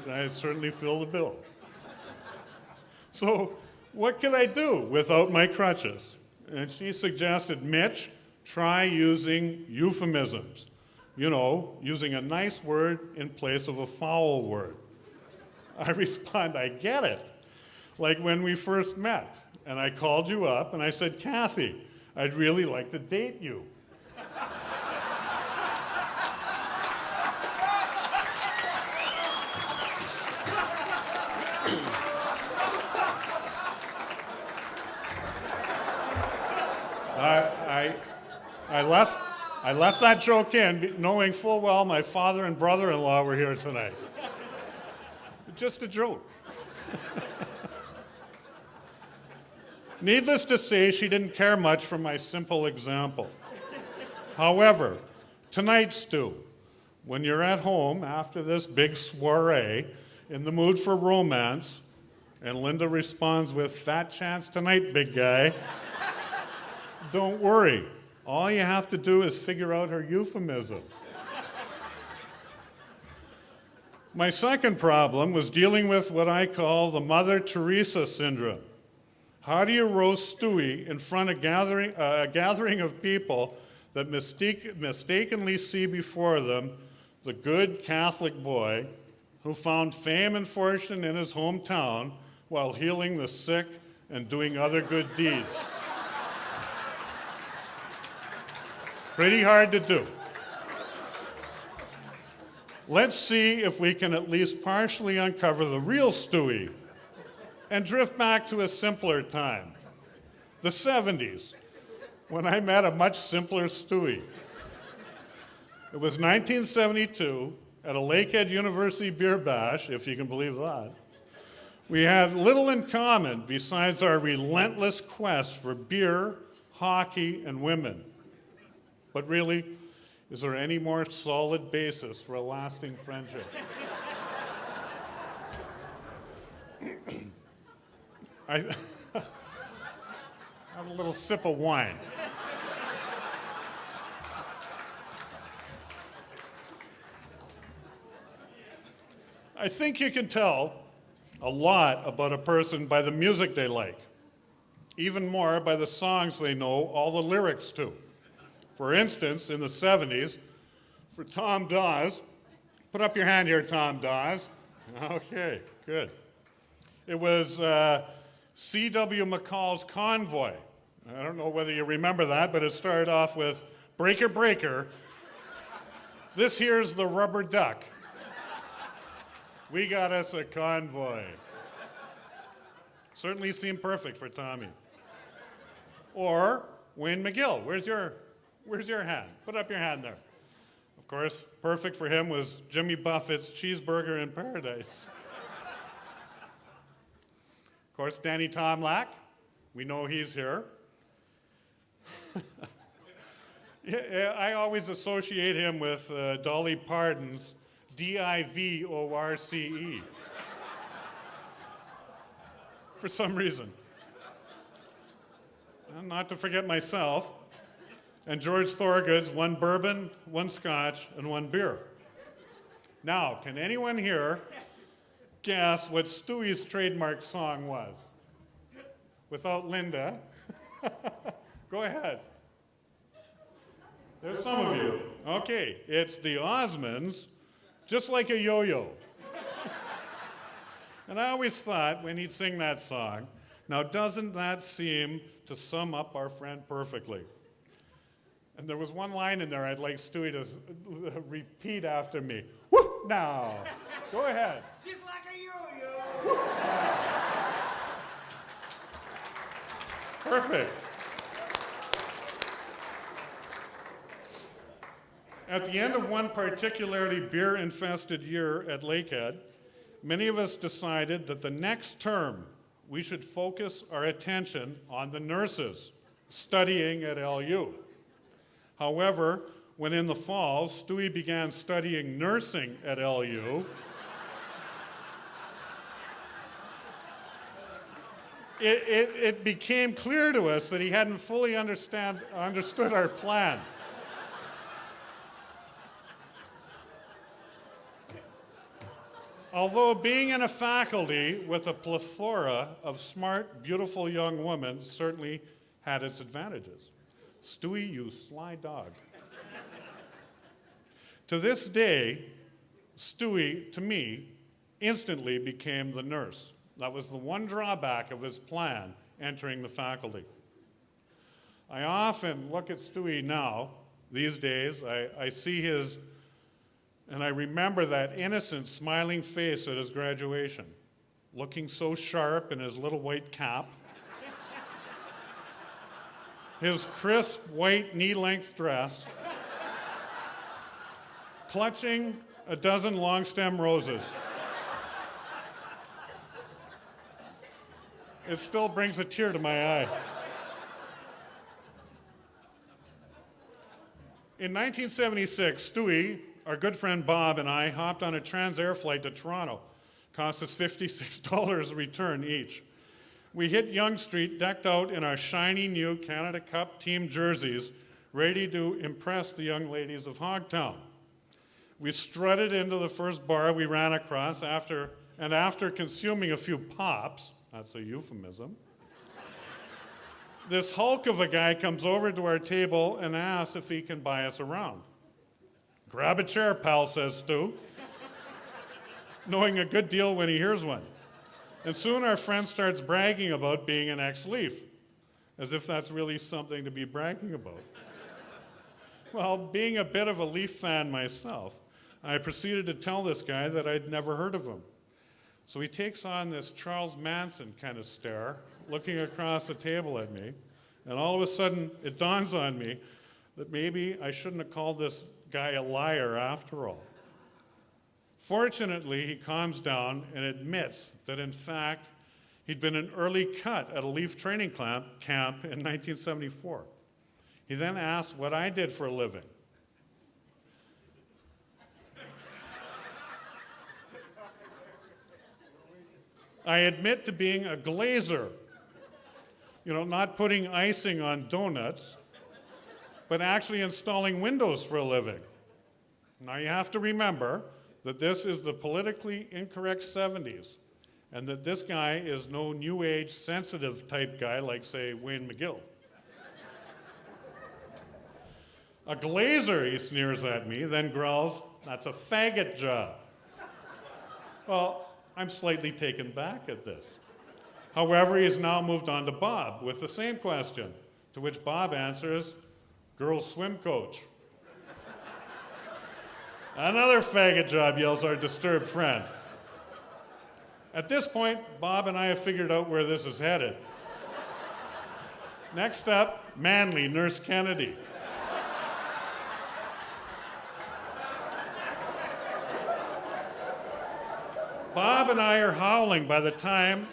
G: I certainly fill the bill. So what could I do without my crutches? And she suggested, Mitch, try using euphemisms. You know, using a nice word in place of a foul word. I respond, I get it. Like when we first met, and I called you up and I said, Kathy, I'd really like to date you. I left that joke in, knowing full well my father and brother-in-law were here tonight. Just a joke. Needless to say, she didn't care much for my simple example. However, tonight, Stu, when you're at home after this big soiree, in the mood for romance, and Linda responds with, fat chance tonight, big guy, don't worry. All you have to do is figure out her euphemism. My second problem was dealing with what I call the Mother Teresa syndrome. How do you roast Stewie in front of a gathering of people that mistakenly see before them the good Catholic boy who found fame and fortune in his hometown while healing the sick and doing other good deeds? Pretty hard to do. Let's see if we can at least partially uncover the real Stewie and drift back to a simpler time, the 70s, when I met a much simpler Stewie. It was 1972 at a Lakehead University beer bash, if you can believe that. We had little in common besides our relentless quest for beer, hockey, and women. But really, is there any more solid basis for a lasting friendship? I have a little sip of wine. I think you can tell a lot about a person by the music they like, even more by the songs they know all the lyrics to. For instance, in the 70s, for Tom Dawes, put up your hand here, Tom Dawes. Okay, good. It was C.W. McCall's Convoy. I don't know whether you remember that, but it started off with Breaker, Breaker. This here's the rubber duck. We got us a convoy. Certainly seemed perfect for Tommy. Or Wayne McGill. Where's your hand? Put up your hand there. Of course, perfect for him was Jimmy Buffett's Cheeseburger in Paradise. Of course, Danny Tomlack. We know he's here. Yeah, I always associate him with Dolly Parton's D-I-V-O-R-C-E. For some reason. And not to forget myself. And George Thorogood's one bourbon, one scotch, and one beer. Now, can anyone here guess what Stewie's trademark song was? Without Linda. Go ahead. There's some of you. Okay, it's the Osmonds, just like a yo-yo. And I always thought when he'd sing that song, now doesn't that seem to sum up our friend perfectly? And there was one line in there I'd like Stewie to repeat after me. Woo! Now, go ahead.
C: Just like a yo-yo.
G: Perfect. At the end of one particularly beer-infested year at Lakehead, many of us decided that the next term we should focus our attention on the nurses studying at LU. However, when in the fall, Stewie began studying nursing at LU, it became clear to us that he hadn't fully understood our plan. Although being in a faculty with a plethora of smart, beautiful young women certainly had its advantages. Stewie, you sly dog. To this day, Stewie, to me, instantly became the nurse. That was the one drawback of his plan entering the faculty. I often look at Stewie now, these days, I see his, and I remember that innocent, smiling face at his graduation, looking so sharp in his little white cap, his crisp white knee-length dress, clutching a dozen long-stem roses. It still brings a tear to my eye. In 1976, Stewie, our good friend Bob, and I hopped on a Transair flight to Toronto. Cost us $56 return each. We hit Yonge Street decked out in our shiny new Canada Cup team jerseys, ready to impress the young ladies of Hogtown. We strutted into the first bar we ran across after consuming a few pops, that's a euphemism, this hulk of a guy comes over to our table and asks if he can buy us around. Grab a chair, pal, says Stu, knowing a good deal when he hears one. And soon our friend starts bragging about being an ex-Leaf, as if that's really something to be bragging about. Well, being a bit of a Leaf fan myself, I proceeded to tell this guy that I'd never heard of him. So he takes on this Charles Manson kind of stare, looking across the table at me, and all of a sudden it dawns on me that maybe I shouldn't have called this guy a liar after all. Fortunately, he calms down and admits that, in fact, he'd been an early cut at a Leaf training camp in 1974. He then asked what I did for a living. I admit to being a glazer. You know, not putting icing on donuts, but actually installing windows for a living. Now you have to remember that this is the politically incorrect 70s, and that this guy is no new age sensitive type guy like, say, Wayne McGill. A glazer, he sneers at me, then growls, "That's a faggot job." Well, I'm slightly taken back at this. However, he has now moved on to Bob with the same question, to which Bob answers, "Girls swim coach." "Another faggot job," yells our disturbed friend. At this point, Bob and I have figured out where this is headed. Next up, Manly Nurse Kennedy. Bob and I are howling by the time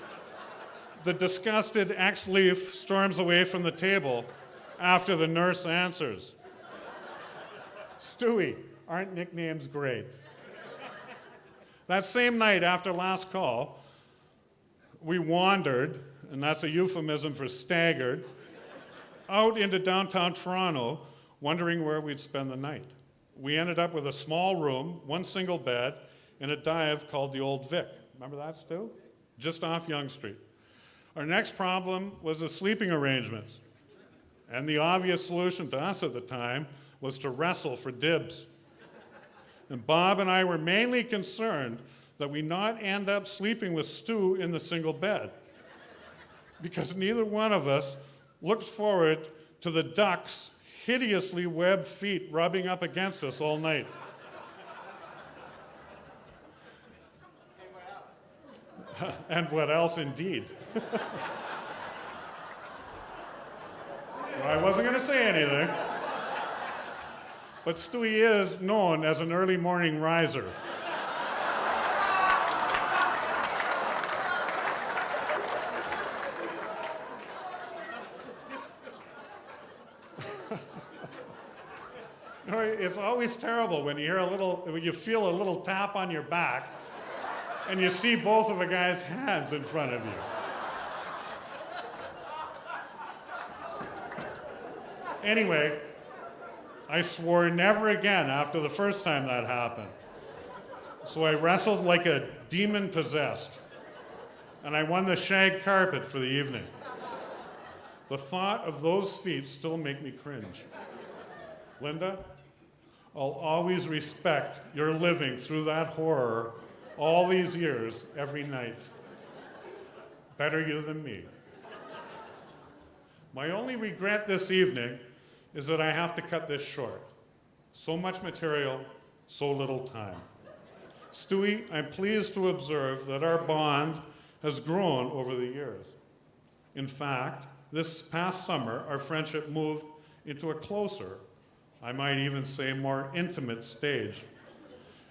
G: the disgusted ex-Leaf storms away from the table after the nurse answers. "Stewie, aren't nicknames great?" That same night after last call, we wandered, and that's a euphemism for staggered, out into downtown Toronto, wondering where we'd spend the night. We ended up with a small room, one single bed, in a dive called the Old Vic. Remember that, Stu? Just off Yonge Street. Our next problem was the sleeping arrangements. And the obvious solution to us at the time was to wrestle for dibs. And Bob and I were mainly concerned that we not end up sleeping with Stu in the single bed, because neither one of us looked forward to the duck's hideously webbed feet rubbing up against us all night. And what else indeed? I wasn't going to say anything. But Stewie is known as an early morning riser. You know, it's always terrible when you hear when you feel a little tap on your back and you see both of a guy's hands in front of you. Anyway, I swore never again after the first time that happened. So I wrestled like a demon possessed, and I won the shag carpet for the evening. The thought of those feet still make me cringe. Linda, I'll always respect your living through that horror all these years, every night. Better you than me. My only regret this evening is that I have to cut this short. So much material, so little time. Stewie, I'm pleased to observe that our bond has grown over the years. In fact, this past summer, our friendship moved into a closer, I might even say more intimate stage,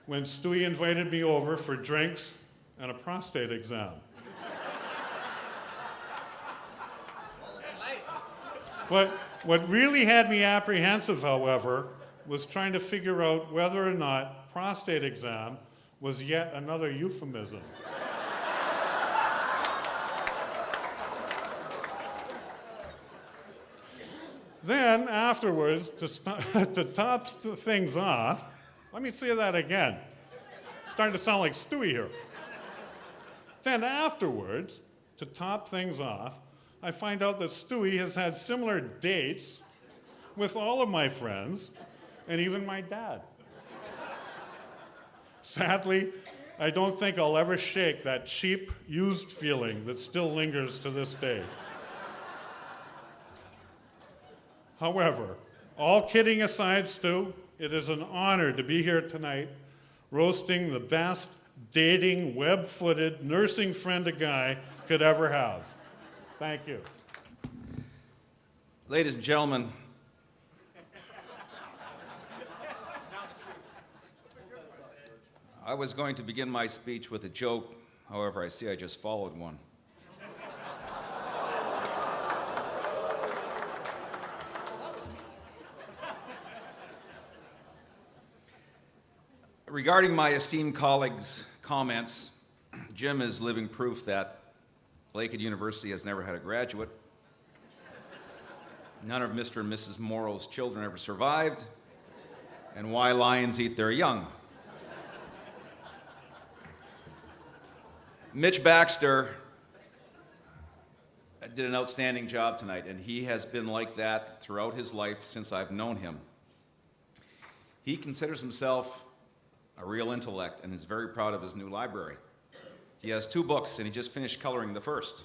G: when Stewie invited me over for drinks and a prostate exam. What really had me apprehensive, however, was trying to figure out whether or not prostate exam was yet another euphemism. Then afterwards, to top things off, let me say that again. It's starting to sound like Stewie here. Then afterwards, to top things off, I find out that Stewie has had similar dates with all of my friends and even my dad. Sadly, I don't think I'll ever shake that cheap, used feeling that still lingers to this day. However, all kidding aside, Stu, it is an honor to be here tonight roasting the best dating, web-footed, nursing friend a guy could ever have. Thank you.
H: Ladies and gentlemen, I was going to begin my speech with a joke. However, I see I just followed one. Regarding my esteemed colleague's comments, Jim is living proof that Lakehead University has never had a graduate. None of Mr. and Mrs. Mauro's children ever survived, and why lions eat their young. Mitch Baxter did an outstanding job tonight, and he has been like that throughout his life since I've known him. He considers himself a real intellect and is very proud of his new library. He has 2 books, and he just finished coloring the first.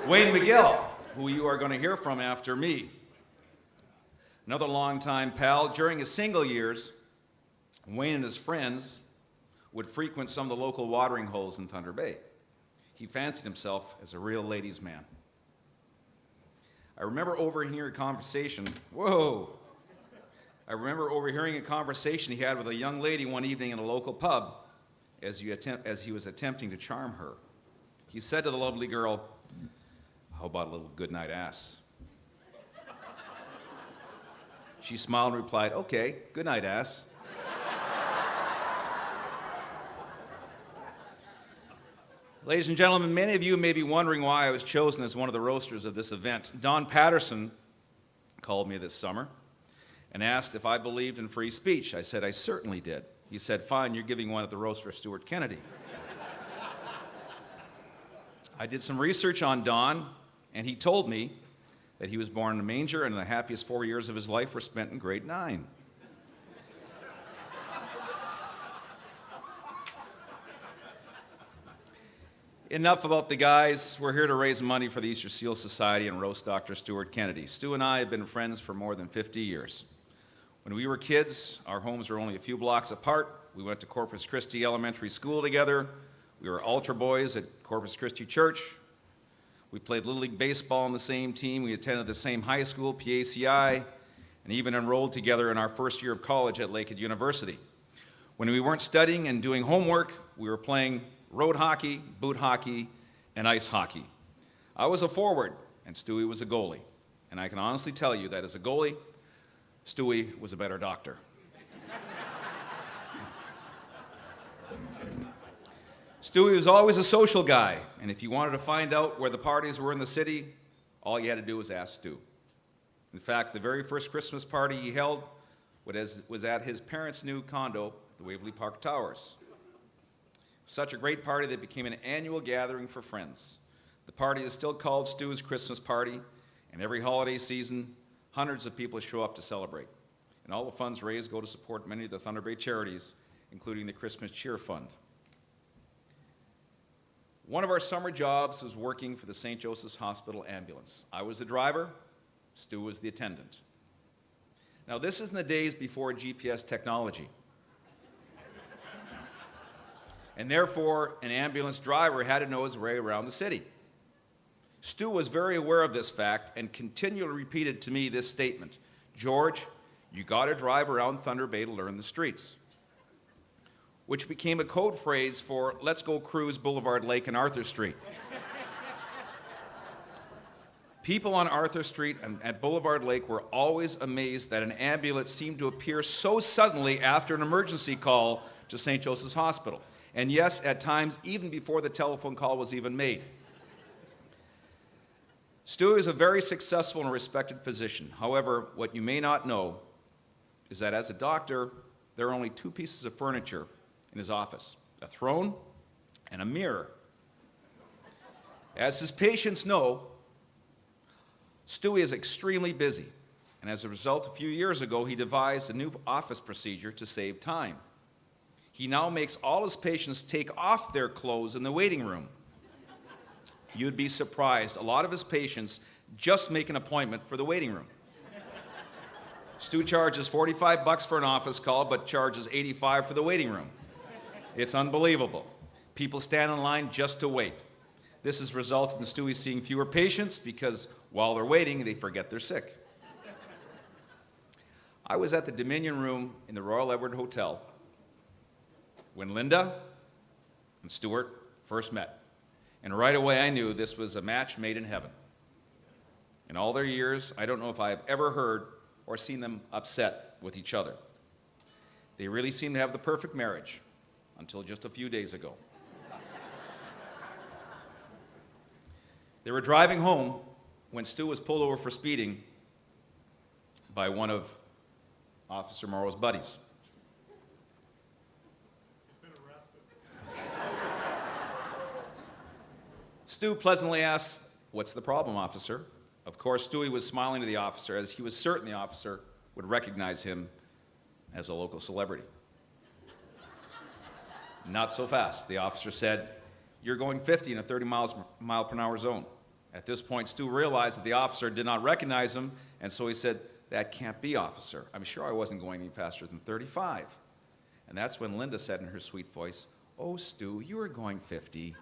H: Wayne McGill, who you are going to hear from after me. Another longtime pal. During his single years, Wayne and his friends would frequent some of the local watering holes in Thunder Bay. He fancied himself as a real ladies' man. I remember overhearing a conversation he had with a young lady one evening in a local pub as he was attempting to charm her. He said to the lovely girl, "How about a little goodnight ass?" She smiled and replied, "Okay, goodnight ass." Ladies and gentlemen, many of you may be wondering why I was chosen as one of the roasters of this event. Don Patterson called me this summer and asked if I believed in free speech. I said I certainly did. He said, "Fine, you're giving one at the roast for Stewart Kennedy." I did some research on Don, and he told me that he was born in a manger and the happiest 4 years of his life were spent in grade 9. Enough about the guys. We're here to raise money for the Easter Seal Society and roast Dr. Stewart Kennedy. Stu and I have been friends for more than 50 years. When we were kids, our homes were only a few blocks apart. We went to Corpus Christi Elementary School together. We were altar boys at Corpus Christi Church. We played Little League Baseball on the same team. We attended the same high school, PACI, and even enrolled together in our first year of college at Lakehead University. When we weren't studying and doing homework, we were playing road hockey, boot hockey, and ice hockey. I was a forward, and Stewie was a goalie. And I can honestly tell you that as a goalie, Stewie was a better doctor. Stewie was always a social guy, and if you wanted to find out where the parties were in the city, all you had to do was ask Stu. In fact, the very first Christmas party he held was at his parents' new condo at the Waverly Park Towers. Such a great party that it became an annual gathering for friends. The party is still called Stu's Christmas Party, and every holiday season, hundreds of people show up to celebrate. And all the funds raised go to support many of the Thunder Bay charities, including the Christmas Cheer Fund. One of our summer jobs was working for the St. Joseph's Hospital ambulance. I was the driver, Stu was the attendant. Now, this is in the days before GPS technology. And therefore, an ambulance driver had to know his way around the city. Stu was very aware of this fact and continually repeated to me this statement: George, you got to drive around Thunder Bay to learn the streets, which became a code phrase for let's go cruise Boulevard Lake and Arthur Street. People on Arthur Street and at Boulevard Lake were always amazed that an ambulance seemed to appear so suddenly after an emergency call to St. Joseph's Hospital. And yes, at times, even before the telephone call was even made. Stu is a very successful and respected physician. However, what you may not know is that as a doctor, there are only two pieces of furniture in his office: a throne and a mirror. As his patients know, Stewie is extremely busy, and as a result, a few years ago, he devised a new office procedure to save time. He now makes all his patients take off their clothes in the waiting room. You'd be surprised. A lot of his patients just make an appointment for the waiting room. Stu charges $45 for an office call, but charges $85 for the waiting room. It's unbelievable. People stand in line just to wait. This has resulted in Stewie seeing fewer patients because while they're waiting, they forget they're sick. I was at the Dominion Room in the Royal Edward Hotel when Linda and Stewart first met. And right away I knew this was a match made in heaven. In all their years, I don't know if I have ever heard or seen them upset with each other. They really seem to have the perfect marriage until just a few days ago. They were driving home when Stu was pulled over for speeding by one of Officer Mauro's buddies. Stu pleasantly asked, "What's the problem, officer?" Of course, Stewie was smiling to the officer, as he was certain the officer would recognize him as a local celebrity. Not so fast. The officer said, "You're going 50 in a 30 mile per hour zone." At this point, Stu realized that the officer did not recognize him, and so he said, "That can't be, officer. I'm sure I wasn't going any faster than 35. And that's when Linda said in her sweet voice, "Oh, Stu, you were going 50.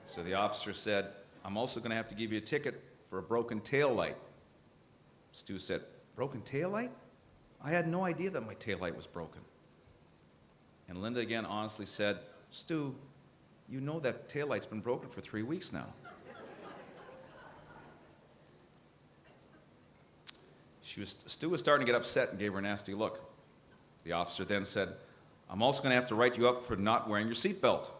H: So the officer said, "I'm also going to have to give you a ticket for a broken tail light." Stu said, "Broken tail light? I had no idea that my tail light was broken." And Linda again honestly said, "Stu, you know that tail light's been broken for 3 weeks now." Stu was starting to get upset and gave her a nasty look. The officer then said, "I'm also going to have to write you up for not wearing your seatbelt."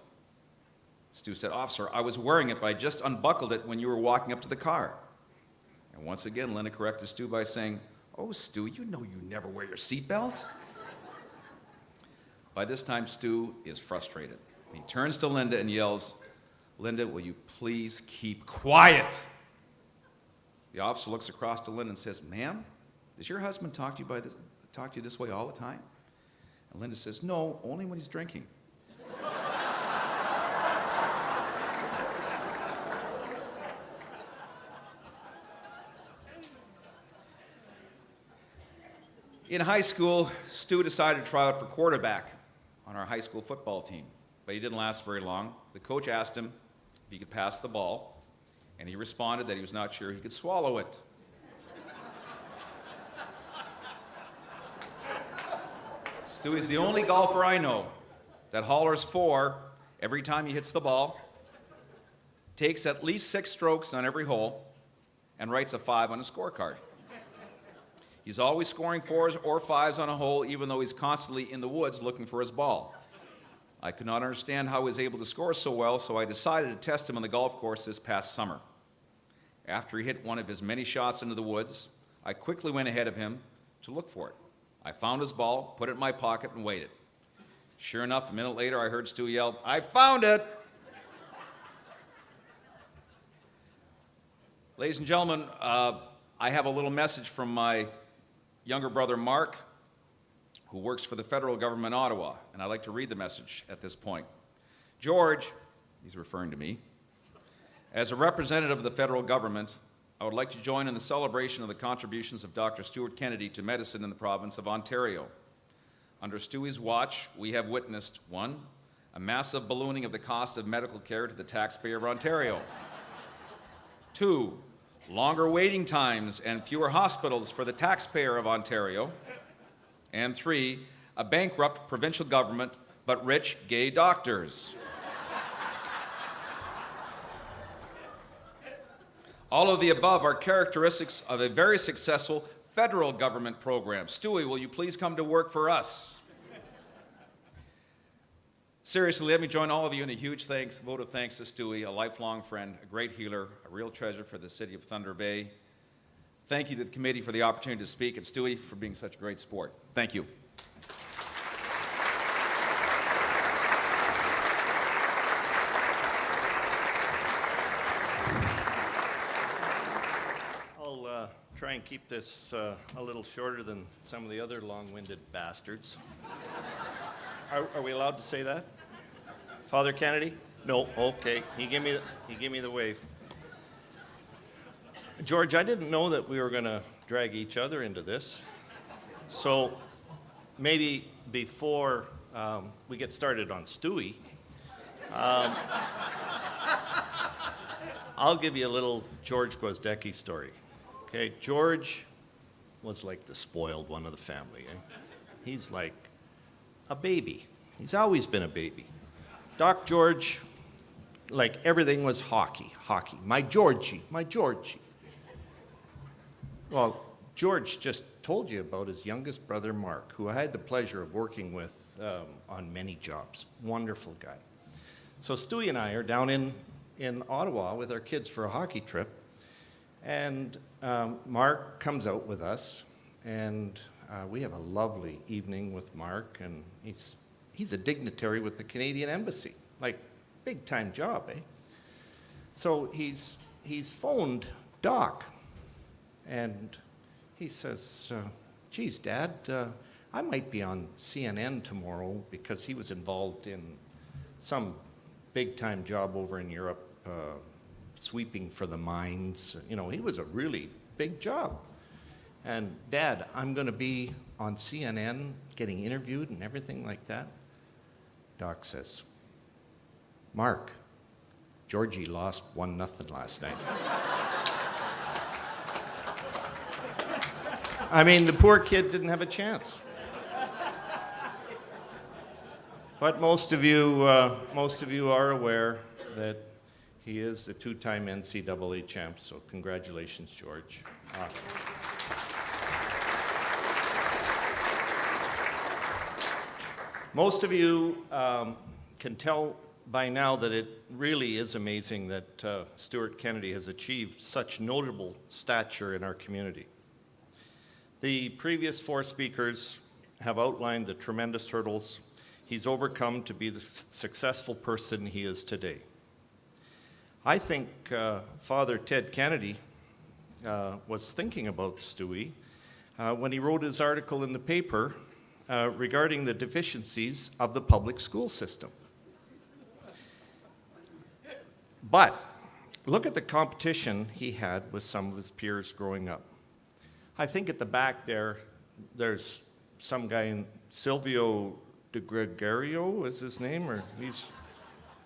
H: Stu said, "Officer, I was wearing it, but I just unbuckled it when you were walking up to the car." And once again, Linda corrected Stu by saying, "Oh, Stu, you know you never wear your seatbelt." By this time, Stu is frustrated. He turns to Linda and yells, "Linda, will you please keep quiet?" The officer looks across to Linda and says, "Ma'am, does your husband talk to you this way all the time?" And Linda says, "No, only when he's drinking." In high school, Stu decided to try out for quarterback on our high school football team, but he didn't last very long. The coach asked him if he could pass the ball, and he responded that he was not sure he could swallow it. Stewie's the only golfer I know that hollers 4 every time he hits the ball, takes at least 6 strokes on every hole, and writes a 5 on a scorecard. He's always scoring 4s or 5s on a hole, even though he's constantly in the woods looking for his ball. I could not understand how he was able to score so well, so I decided to test him on the golf course this past summer. After he hit one of his many shots into the woods, I quickly went ahead of him to look for it. I found his ball, put it in my pocket, and waited. Sure enough, a minute later, I heard Stu yell, "I found it!" Ladies and gentlemen, I have a little message from my younger brother, Mark, who works for the federal government in Ottawa, and I'd like to read the message at this point. "George," he's referring to me, "as a representative of the federal government, I would like to join in the celebration of the contributions of Dr. Stewart Kennedy to medicine in the province of Ontario. Under Stewie's watch, we have witnessed, 1, a massive ballooning of the cost of medical care to the taxpayer of Ontario. 2, longer waiting times and fewer hospitals for the taxpayer of Ontario. And 3, a bankrupt provincial government, but rich gay doctors. All of the above are characteristics of a very successful federal government program. Stewie, will you please come to work for us?" Seriously, let me join all of you in a huge vote of thanks to Stewie, a lifelong friend, a great healer, a real treasure for the city of Thunder Bay. Thank you to the committee for the opportunity to speak, and Stewie for being such a great sport. Thank you.
I: I'll try and keep this a little shorter than some of the other long-winded bastards. Are we allowed to say that? Father Kennedy? No. Okay. He gave me the wave. George, I didn't know that we were going to drag each other into this. So maybe before we get started on Stewie, I'll give you a little George Gwozdecky story. Okay, George was like the spoiled one of the family. Eh? He's like a baby. He's always been a baby. Doc George, like everything was hockey. My Georgie. Well, George just told you about his youngest brother, Mark, who I had the pleasure of working with on many jobs. Wonderful guy. So Stewie and I are down in Ottawa with our kids for a hockey trip, and Mark comes out with us, and we have a lovely evening with Mark, and he's a dignitary with the Canadian Embassy, like big-time job, eh? So he's phoned Doc, and he says, "Geez, Dad, I might be on CNN tomorrow," because he was involved in some big-time job over in Europe, sweeping for the mines. You know, he was a really big job. And, "Dad, I'm going to be on CNN getting interviewed and everything like that." Doc says, "Mark, Georgie lost 1-0 last night." I mean, the poor kid didn't have a chance. But most of you are aware that he is the 2-time NCAA champ, so congratulations, George. Awesome. Most of you can tell by now that it really is amazing that Stewart Kennedy has achieved such notable stature in our community. The previous 4 speakers have outlined the tremendous hurdles he's overcome to be the successful person he is today. I think Father Ted Kennedy was thinking about Stewie when he wrote his article in the paper regarding the deficiencies of the public school system. But look at the competition he had with some of his peers growing up. I think at the back there's some guy, Silvio de Gregorio is his name, or he's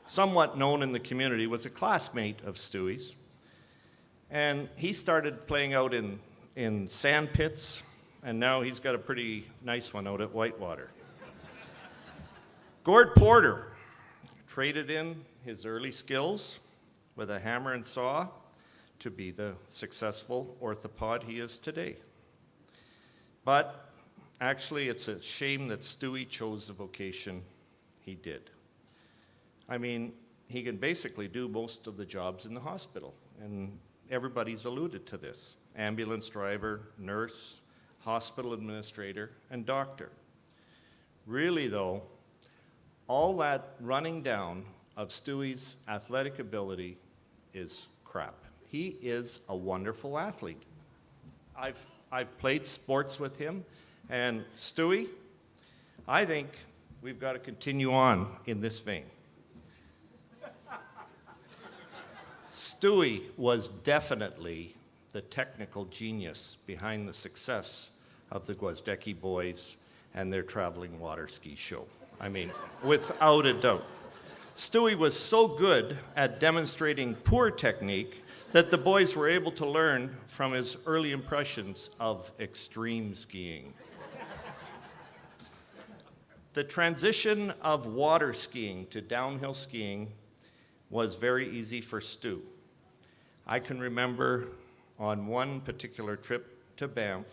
I: somewhat known in the community, was a classmate of Stewie's. And he started playing out in sand pits, and now he's got a pretty nice one out at Whitewater. Gord Porter traded in his early skills with a hammer and saw to be the successful orthopod he is today. But actually, it's a shame that Stewie chose the vocation he did. I mean, he can basically do most of the jobs in the hospital, and everybody's alluded to this. Ambulance driver, nurse, hospital administrator, and doctor. Really though, all that running down of Stewie's athletic ability is crap. He is a wonderful athlete. I've played sports with him, and Stewie, I think we've got to continue on in this vein. Stewie was definitely the technical genius behind the success of the Gwozdecky boys and their traveling water ski show. I mean, without a doubt. Stewie was so good at demonstrating poor technique that the boys were able to learn from his early impressions of extreme skiing. The transition of water skiing to downhill skiing was very easy for Stu. I can remember on one particular trip to Banff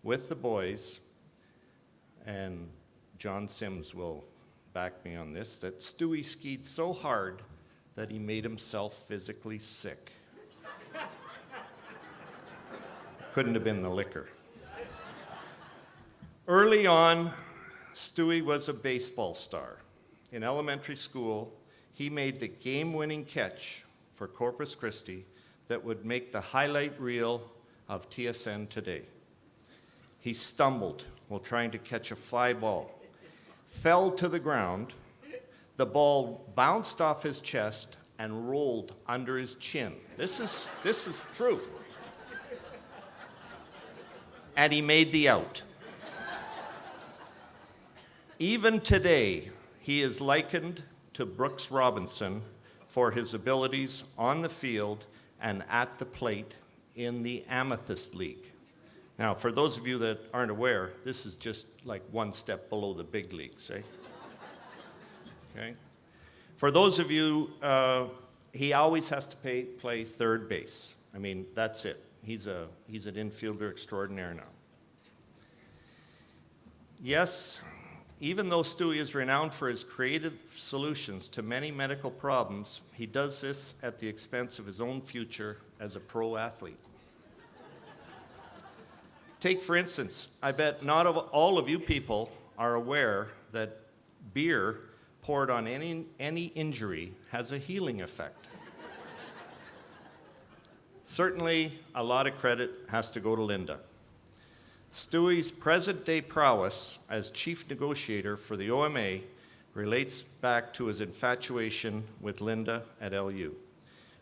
I: with the boys, and John Sims will back me on this, that Stewie skied so hard that he made himself physically sick. Couldn't have been the liquor. Early on, Stewie was a baseball star. In elementary school, he made the game-winning catch for Corpus Christi that would make the highlight reel of TSN today. He stumbled while trying to catch a fly ball, fell to the ground, the ball bounced off his chest and rolled under his chin. This is true. And he made the out. Even today, he is likened to Brooks Robinson for his abilities on the field and at the plate in the Amethyst League. Now, for those of you that aren't aware, this is just like one step below the big leagues, eh? Okay? For those of you, he always has to play third base. I mean, that's it. He's an infielder extraordinaire now. Yes, even though Stewie is renowned for his creative solutions to many medical problems, he does this at the expense of his own future as a pro athlete. Take, for instance, I bet not all of you people are aware that beer poured on any injury has a healing effect. Certainly, a lot of credit has to go to Linda. Stewie's present-day prowess as chief negotiator for the OMA relates back to his infatuation with Linda at LU.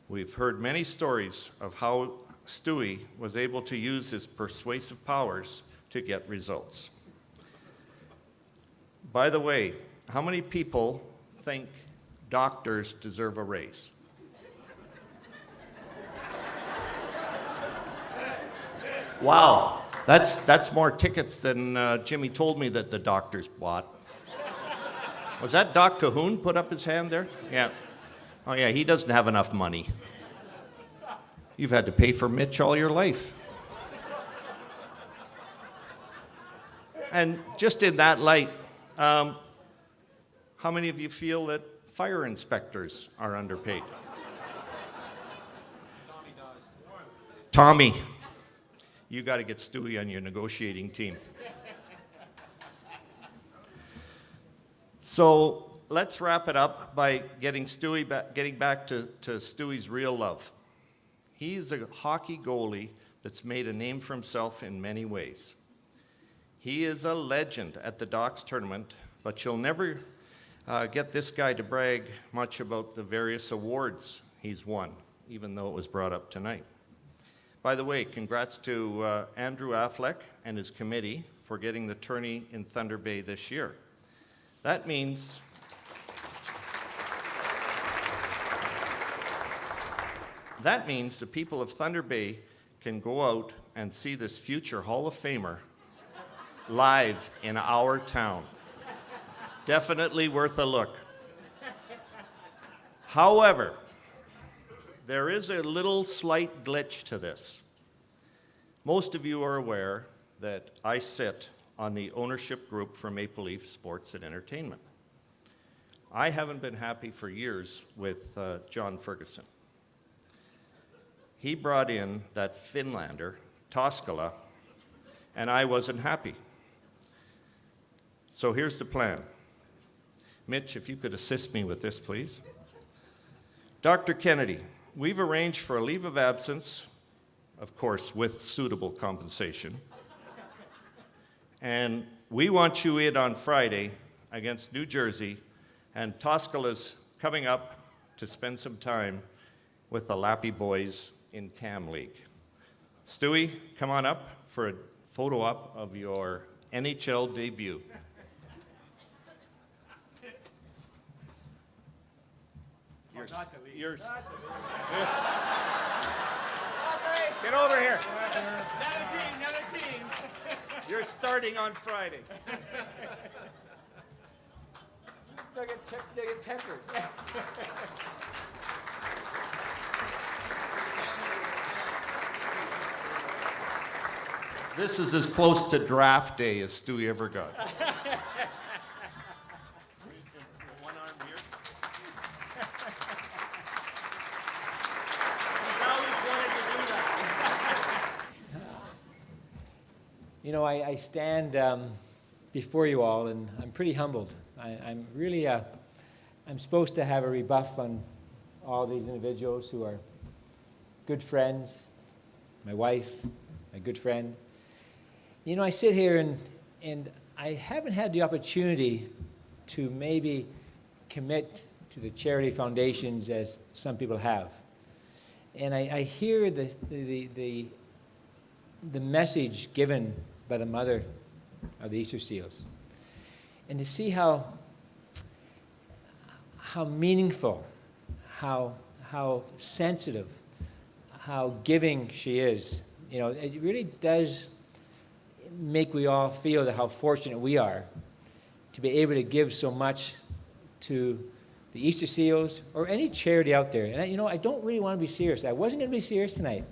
I: We've heard many stories of how Stewie was able to use his persuasive powers to get results. By the way, how many people think doctors deserve a raise? Wow. That's more tickets than Jimmy told me that the doctors bought. Was that Doc Cahoon put up his hand there? Yeah. Oh yeah, he doesn't have enough money. You've had to pay for Mitch all your life. And just in that light, how many of you feel that fire inspectors are underpaid?
A: Tommy does.
I: Tommy. You got to get Stewie on your negotiating team. So let's wrap it up by getting back to Stewie's real love. He's a hockey goalie that's made a name for himself in many ways. He is a legend at the Docks tournament, but you'll never get this guy to brag much about the various awards he's won, even though it was brought up tonight. By the way, congrats to Andrew Affleck and his committee for getting the tourney in Thunder Bay this year. That means the people of Thunder Bay can go out and see this future Hall of Famer live in our town. Definitely worth a look. However, there is a little slight glitch to this. Most of you are aware that I sit on the ownership group for Maple Leaf Sports and Entertainment. I haven't been happy for years with John Ferguson. He brought in that Finlander, Toskala, and I wasn't happy. So here's the plan. Mitch, if you could assist me with this, please. Dr. Kennedy, we've arranged for a leave of absence, of course, with suitable compensation. And we want you in on Friday against New Jersey, and Toskala's coming up to spend some time with the Lappy boys in Cam League. Stewie, come on up for a photo op of your NHL debut. You're Get over here.
C: Another team.
I: You're starting on Friday.
C: They'll get peppered.
I: This is as close to draft day as Stewie ever got. One arm here. He's always wanted to do that.
J: You know, I stand before you all, and I'm pretty humbled. I'm really, I'm supposed to have a rebuff on all these individuals who are good friends, my wife, my good friend. You know, I sit here and I haven't had the opportunity to maybe commit to the charity foundations as some people have. And I hear the message given by the mother of the Easter Seals. And to see how meaningful, how sensitive, how giving she is, you know, it really does make we all feel that how fortunate we are to be able to give so much to the Easter Seals or any charity out there. And you know, I don't really want to be serious. I wasn't going to be serious tonight,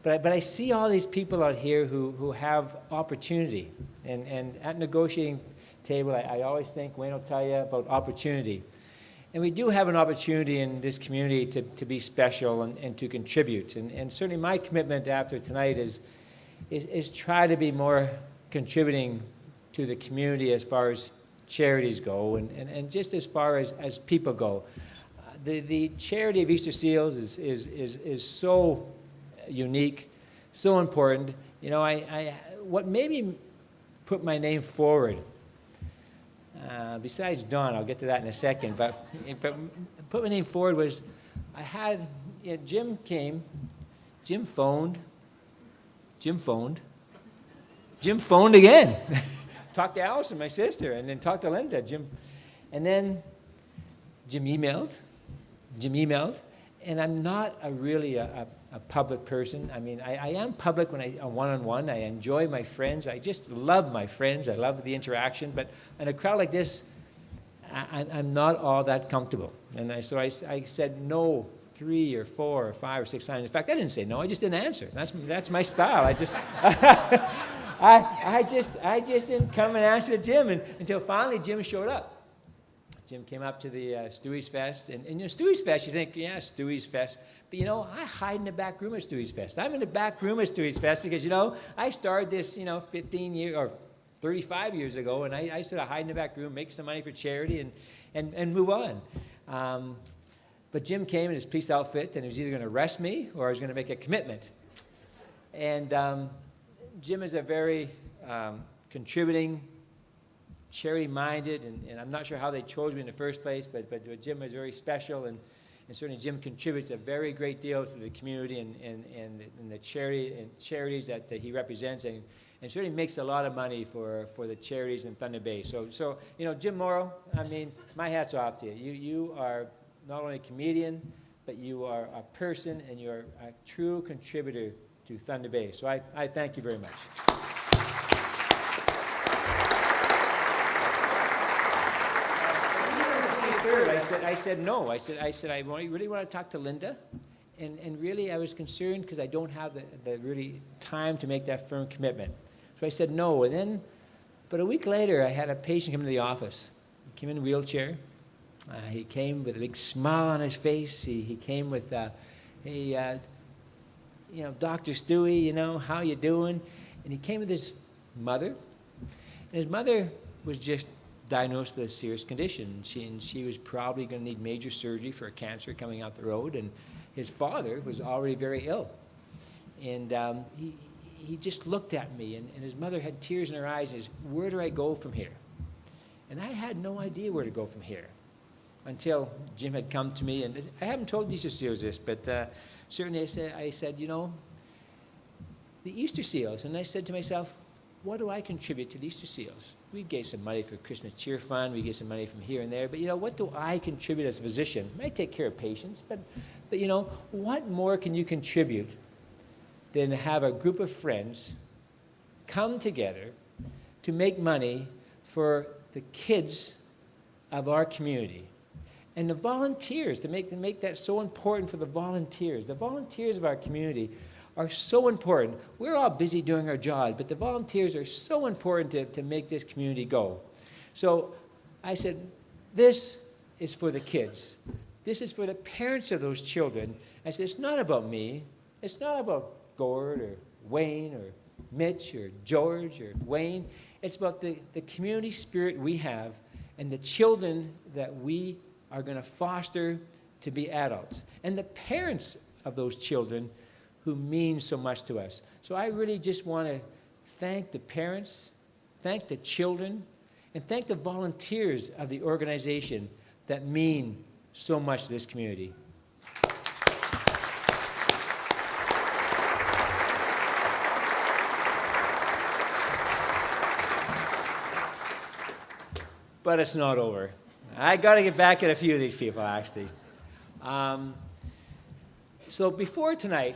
J: but I see all these people out here who have opportunity. And at negotiating table, I always think Wayne will tell you about opportunity. And we do have an opportunity in this community to be special and to contribute. And certainly my commitment after tonight is try to be more contributing to the community as far as charities go and just as far as people go. The charity of Easter Seals is so unique, so important. You know, what made me put my name forward, besides Don, I'll get to that in a second, but put my name forward was I had, you know, Jim came, Jim phoned again. Talked to Allison, my sister, and then talked to Linda, and then Jim emailed, and I'm not really a public person. I mean, I am public when I'm one-on-one. I enjoy my friends. I just love my friends. I love the interaction, but in a crowd like this, I'm not all that comfortable. And so I said no 3 or 4 or 5 or 6 times. In fact, I didn't say no. I just didn't answer. That's my style. I just I just didn't come and answer Jim until finally Jim showed up. Jim came up to the Stewie's Fest, and you know, Stewie's Fest, you think, yeah, Stewie's Fest. But you know, I hide in the back room at Stewie's Fest. I'm in the back room at Stewie's Fest because, you know, I started this, you know, 15 years or 35 years ago, and I sort of hide in the back room, make some money for charity, and move on. But Jim came in his police outfit, and he was either going to arrest me or I was going to make a commitment. And Jim is a very contributing, charity-minded, and I'm not sure how they chose me in the first place, but Jim is very special, and certainly Jim contributes a very great deal to the community and the charities that he represents, and certainly makes a lot of money for the charities in Thunder Bay. So you know, Jim Mauro, I mean, my hat's off to you. You are not only a comedian, but you are a person, and you're a true contributor to Thunder Bay. So I thank you very much. I said no. I said I really want to talk to Linda, and really I was concerned because I don't have the really time to make that firm commitment. So I said no, and then, but a week later I had a patient come into the office. He came in a wheelchair. He came with a big smile on his face. He came with, hey, you know, Dr. Stewie, you know, how you doing? And he came with his mother, and his mother was just diagnosed with a serious condition. She was probably going to need major surgery for a cancer coming out the road, and his father was already very ill. And he just looked at me, and his mother had tears in her eyes and says, where do I go from here? And I had no idea where to go from here until Jim had come to me, and I haven't told these Seals this, but certainly I said, you know, the Easter Seals, and I said to myself, what do I contribute to the Easter Seals? We gave some money for Christmas Cheer Fund, we gave some money from here and there, but you know, what do I contribute as a physician? I take care of patients, but you know, what more can you contribute than to have a group of friends come together to make money for the kids of our community? And the volunteers, to make that so important for the volunteers. The volunteers of our community are so important. We're all busy doing our job, but the volunteers are so important to make this community go. So I said, this is for the kids. This is for the parents of those children. I said, it's not about me. It's not about Gord or Wayne or Mitch or George or Wayne. It's about the community spirit we have and the children that we are going to foster to be adults, and the parents of those children who mean so much to us. So I really just want to thank the parents, thank the children, and thank the volunteers of the organization that mean so much to this community. But it's not over. I got to get back at a few of these people, actually. So before tonight,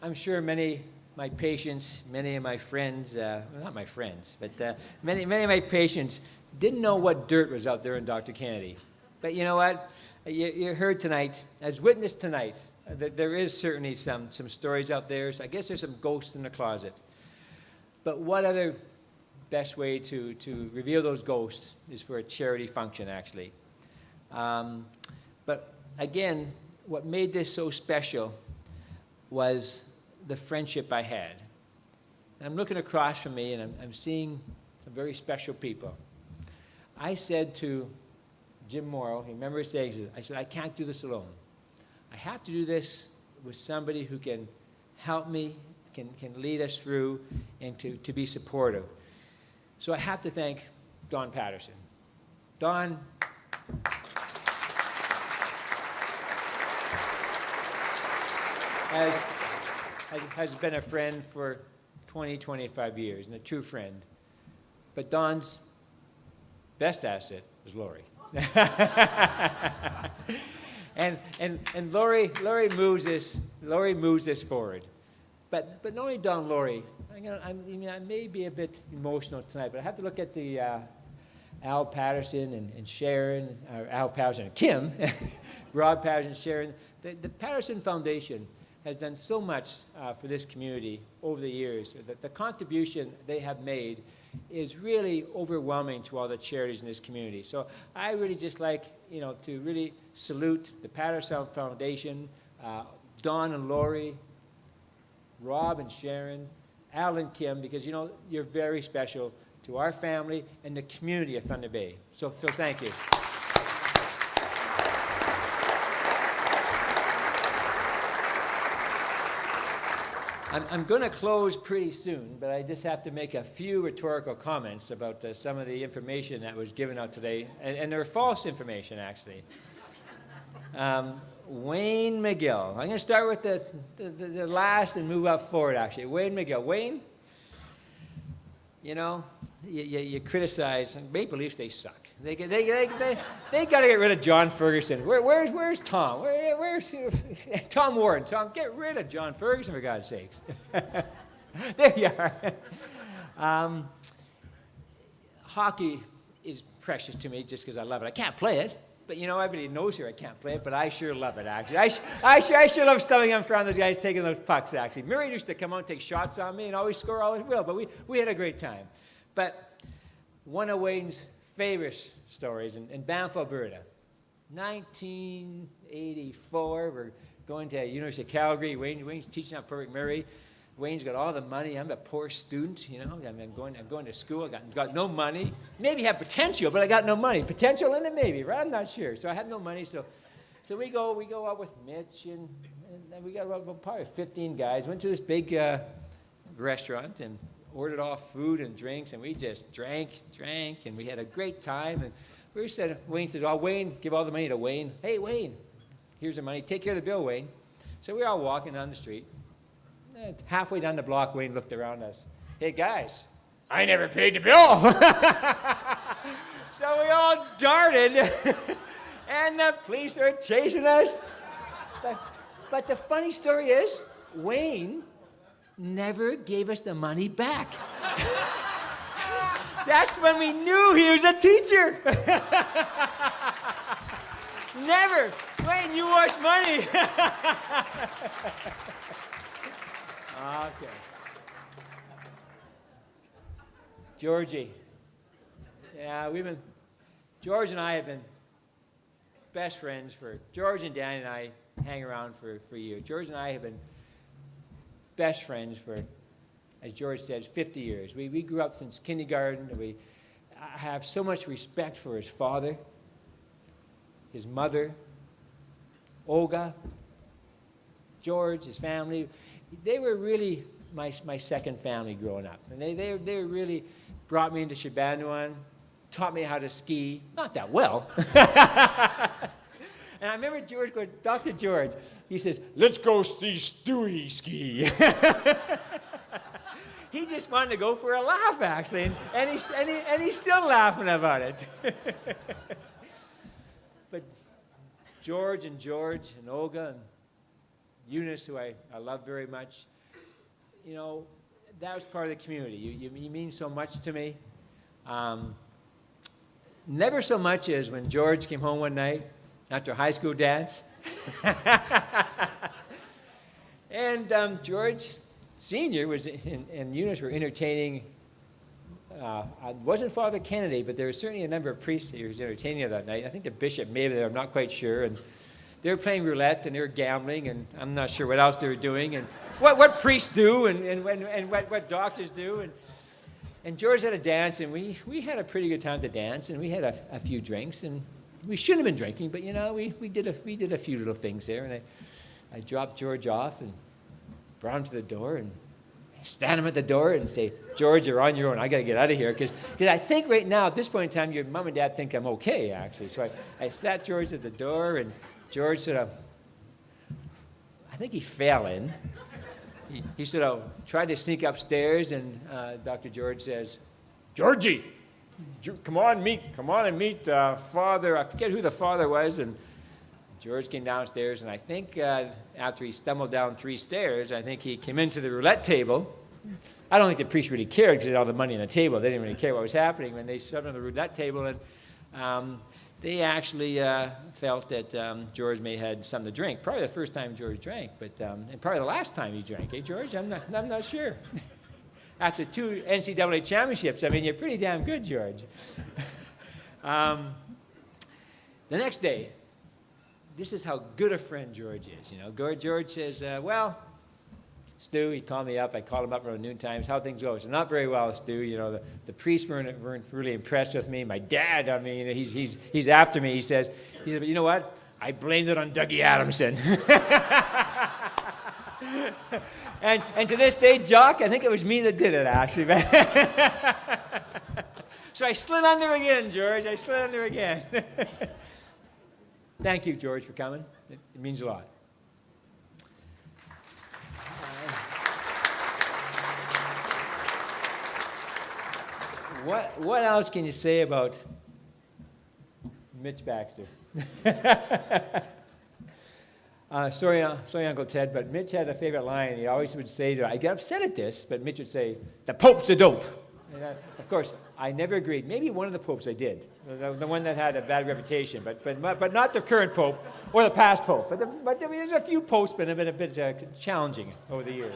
J: I'm sure many of my patients, many of my friends, well, not my friends, but many of my patients didn't know what dirt was out there in Dr. Kennedy. But you know what? You heard tonight, as witnessed tonight, that there is certainly some stories out there. So I guess there's some ghosts in the closet. But what other best way to reveal those ghosts is for a charity function, actually. But again, what made this so special was the friendship I had. And I'm looking across from me, and I'm seeing some very special people. I said to Jim Mauro, he remembers saying, I said, I can't do this alone. I have to do this with somebody who can help me, can lead us through, and to be supportive. So I have to thank Don Patterson. Don has been a friend for 20, 25 years, and a true friend. But Don's best asset was Lori. and Lori moves us forward. But not only Don, Lori. I may be a bit emotional tonight, but I have to look at the Al Patterson and Sharon, or Al Patterson and Kim, Rob Patterson, Sharon. The Patterson Foundation has done so much for this community over the years. The contribution they have made is really overwhelming to all the charities in this community. So I really just like, to really salute the Patterson Foundation, Don and Lori, Rob and Sharon, Al and Kim, because you're very special to our family and the community of Thunder Bay. So thank you. I'm going to close pretty soon, but I just have to make a few rhetorical comments about some of the information that was given out today, and they're false information, actually. Wayne McGill. I'm going to start with the last and move up forward, actually. Wayne McGill. Wayne, you know, you criticize, and Maple Leafs, they suck. They got to get rid of John Ferguson. Where's Tom? Where's Tom Warren? Tom, get rid of John Ferguson, for God's sakes. There you are. Hockey is precious to me just because I love it. I can't play it, but you know, everybody knows here I can't play it, but I sure love it, actually. I sure love stumbling in front of those guys taking those pucks, actually. Murray used to come out and take shots on me and always score all his will, but we had a great time. But one of Wayne's favorite stories in Banff, Alberta. 1984, we're going to University of Calgary. Wayne's teaching at Fort McMurray. Wayne's got all the money. I'm a poor student, you know. I'm going to school. I got no money. Maybe have potential, but I got no money. Potential and then maybe, right? I'm not sure. So I had no money. So we go out with Mitch, and we got about probably 15 guys. Went to this big restaurant and ordered all food and drinks, and we just drank, and we had a great time. And Wayne said, "Oh, Wayne, give all the money to Wayne. Hey, Wayne, here's the money. Take care of the bill, Wayne." So we're all walking down the street. And halfway down the block, Wayne looked around us. "Hey, guys, I never paid the bill." So we all darted, and the police are chasing us. But the funny story is, Wayne never gave us the money back. That's when we knew he was a teacher. Never. Wayne, you owe us money. Okay. Georgie. Yeah, George and I have been best friends George and Danny and I hang around for years. George and I have been best friends for, as George says, 50 years. We grew up since kindergarten. I have so much respect for his father, his mother, Olga, George, his family. They were really my second family growing up. And they really brought me into Shibandwan, taught me how to ski. Not that well. And I remember George going, "Dr. George," he says, "Let's go see Stewie ski." He just wanted to go for a laugh, actually, and he's still laughing about it. But George and Olga and Eunice, who I love very much, you know, that was part of the community. You mean so much to me. Never so much as when George came home one night after a high school dance. And George Sr. and Eunice were entertaining, it wasn't Father Kennedy, but there was certainly a number of priests he was entertaining that night. I think the bishop maybe there, I'm not quite sure. And they were playing roulette and they were gambling, and I'm not sure what else they were doing, and what priests do and what doctors do. And George had a dance, and we had a pretty good time to dance, and we had a few drinks, and we shouldn't have been drinking, but you know, we did a few little things there, and I dropped George off and brought him to the door and stand him at the door and say, "George, you're on your own. I got to get out of here," because I think right now at this point in time, your mom and dad think I'm okay, actually. So I sat George at the door, and George sort of, I think he fell in. He sort of tried to sneak upstairs, and Dr. George says, "Georgie, come on and meet the father." I forget who the father was, and George came downstairs, and I think after he stumbled down 3 stairs, I think he came into the roulette table. I don't think the priest really cared because they had all the money on the table. They didn't really care what was happening when they sat on the roulette table, and they actually felt that George may have had something to drink. Probably the first time George drank, but and probably the last time he drank. Hey, George, I'm not sure. After 2 NCAA championships, I mean, you're pretty damn good, George. The next day, this is how good a friend George is. You know, George says, "Well, Stu," he called me up. I called him up around noon times. "How things go?" I said, "Not very well, Stu. You know, the priests weren't really impressed with me. My dad, I mean, he's after me." He said, "But you know what? I blamed it on Dougie Adamson." And to this day, Jock, I think it was me that did it, actually. So I slid under again, George. I slid under again. Thank you, George, for coming. It means a lot. What else can you say about Mitch Baxter? Sorry, Uncle Ted, but Mitch had a favorite line. He always would say, I get upset at this, but Mitch would say, the Pope's a dope. And of course, I never agreed. Maybe one of the popes I did, the one that had a bad reputation, but not the current pope or the past pope. But there's a few popes that have been a bit challenging over the years.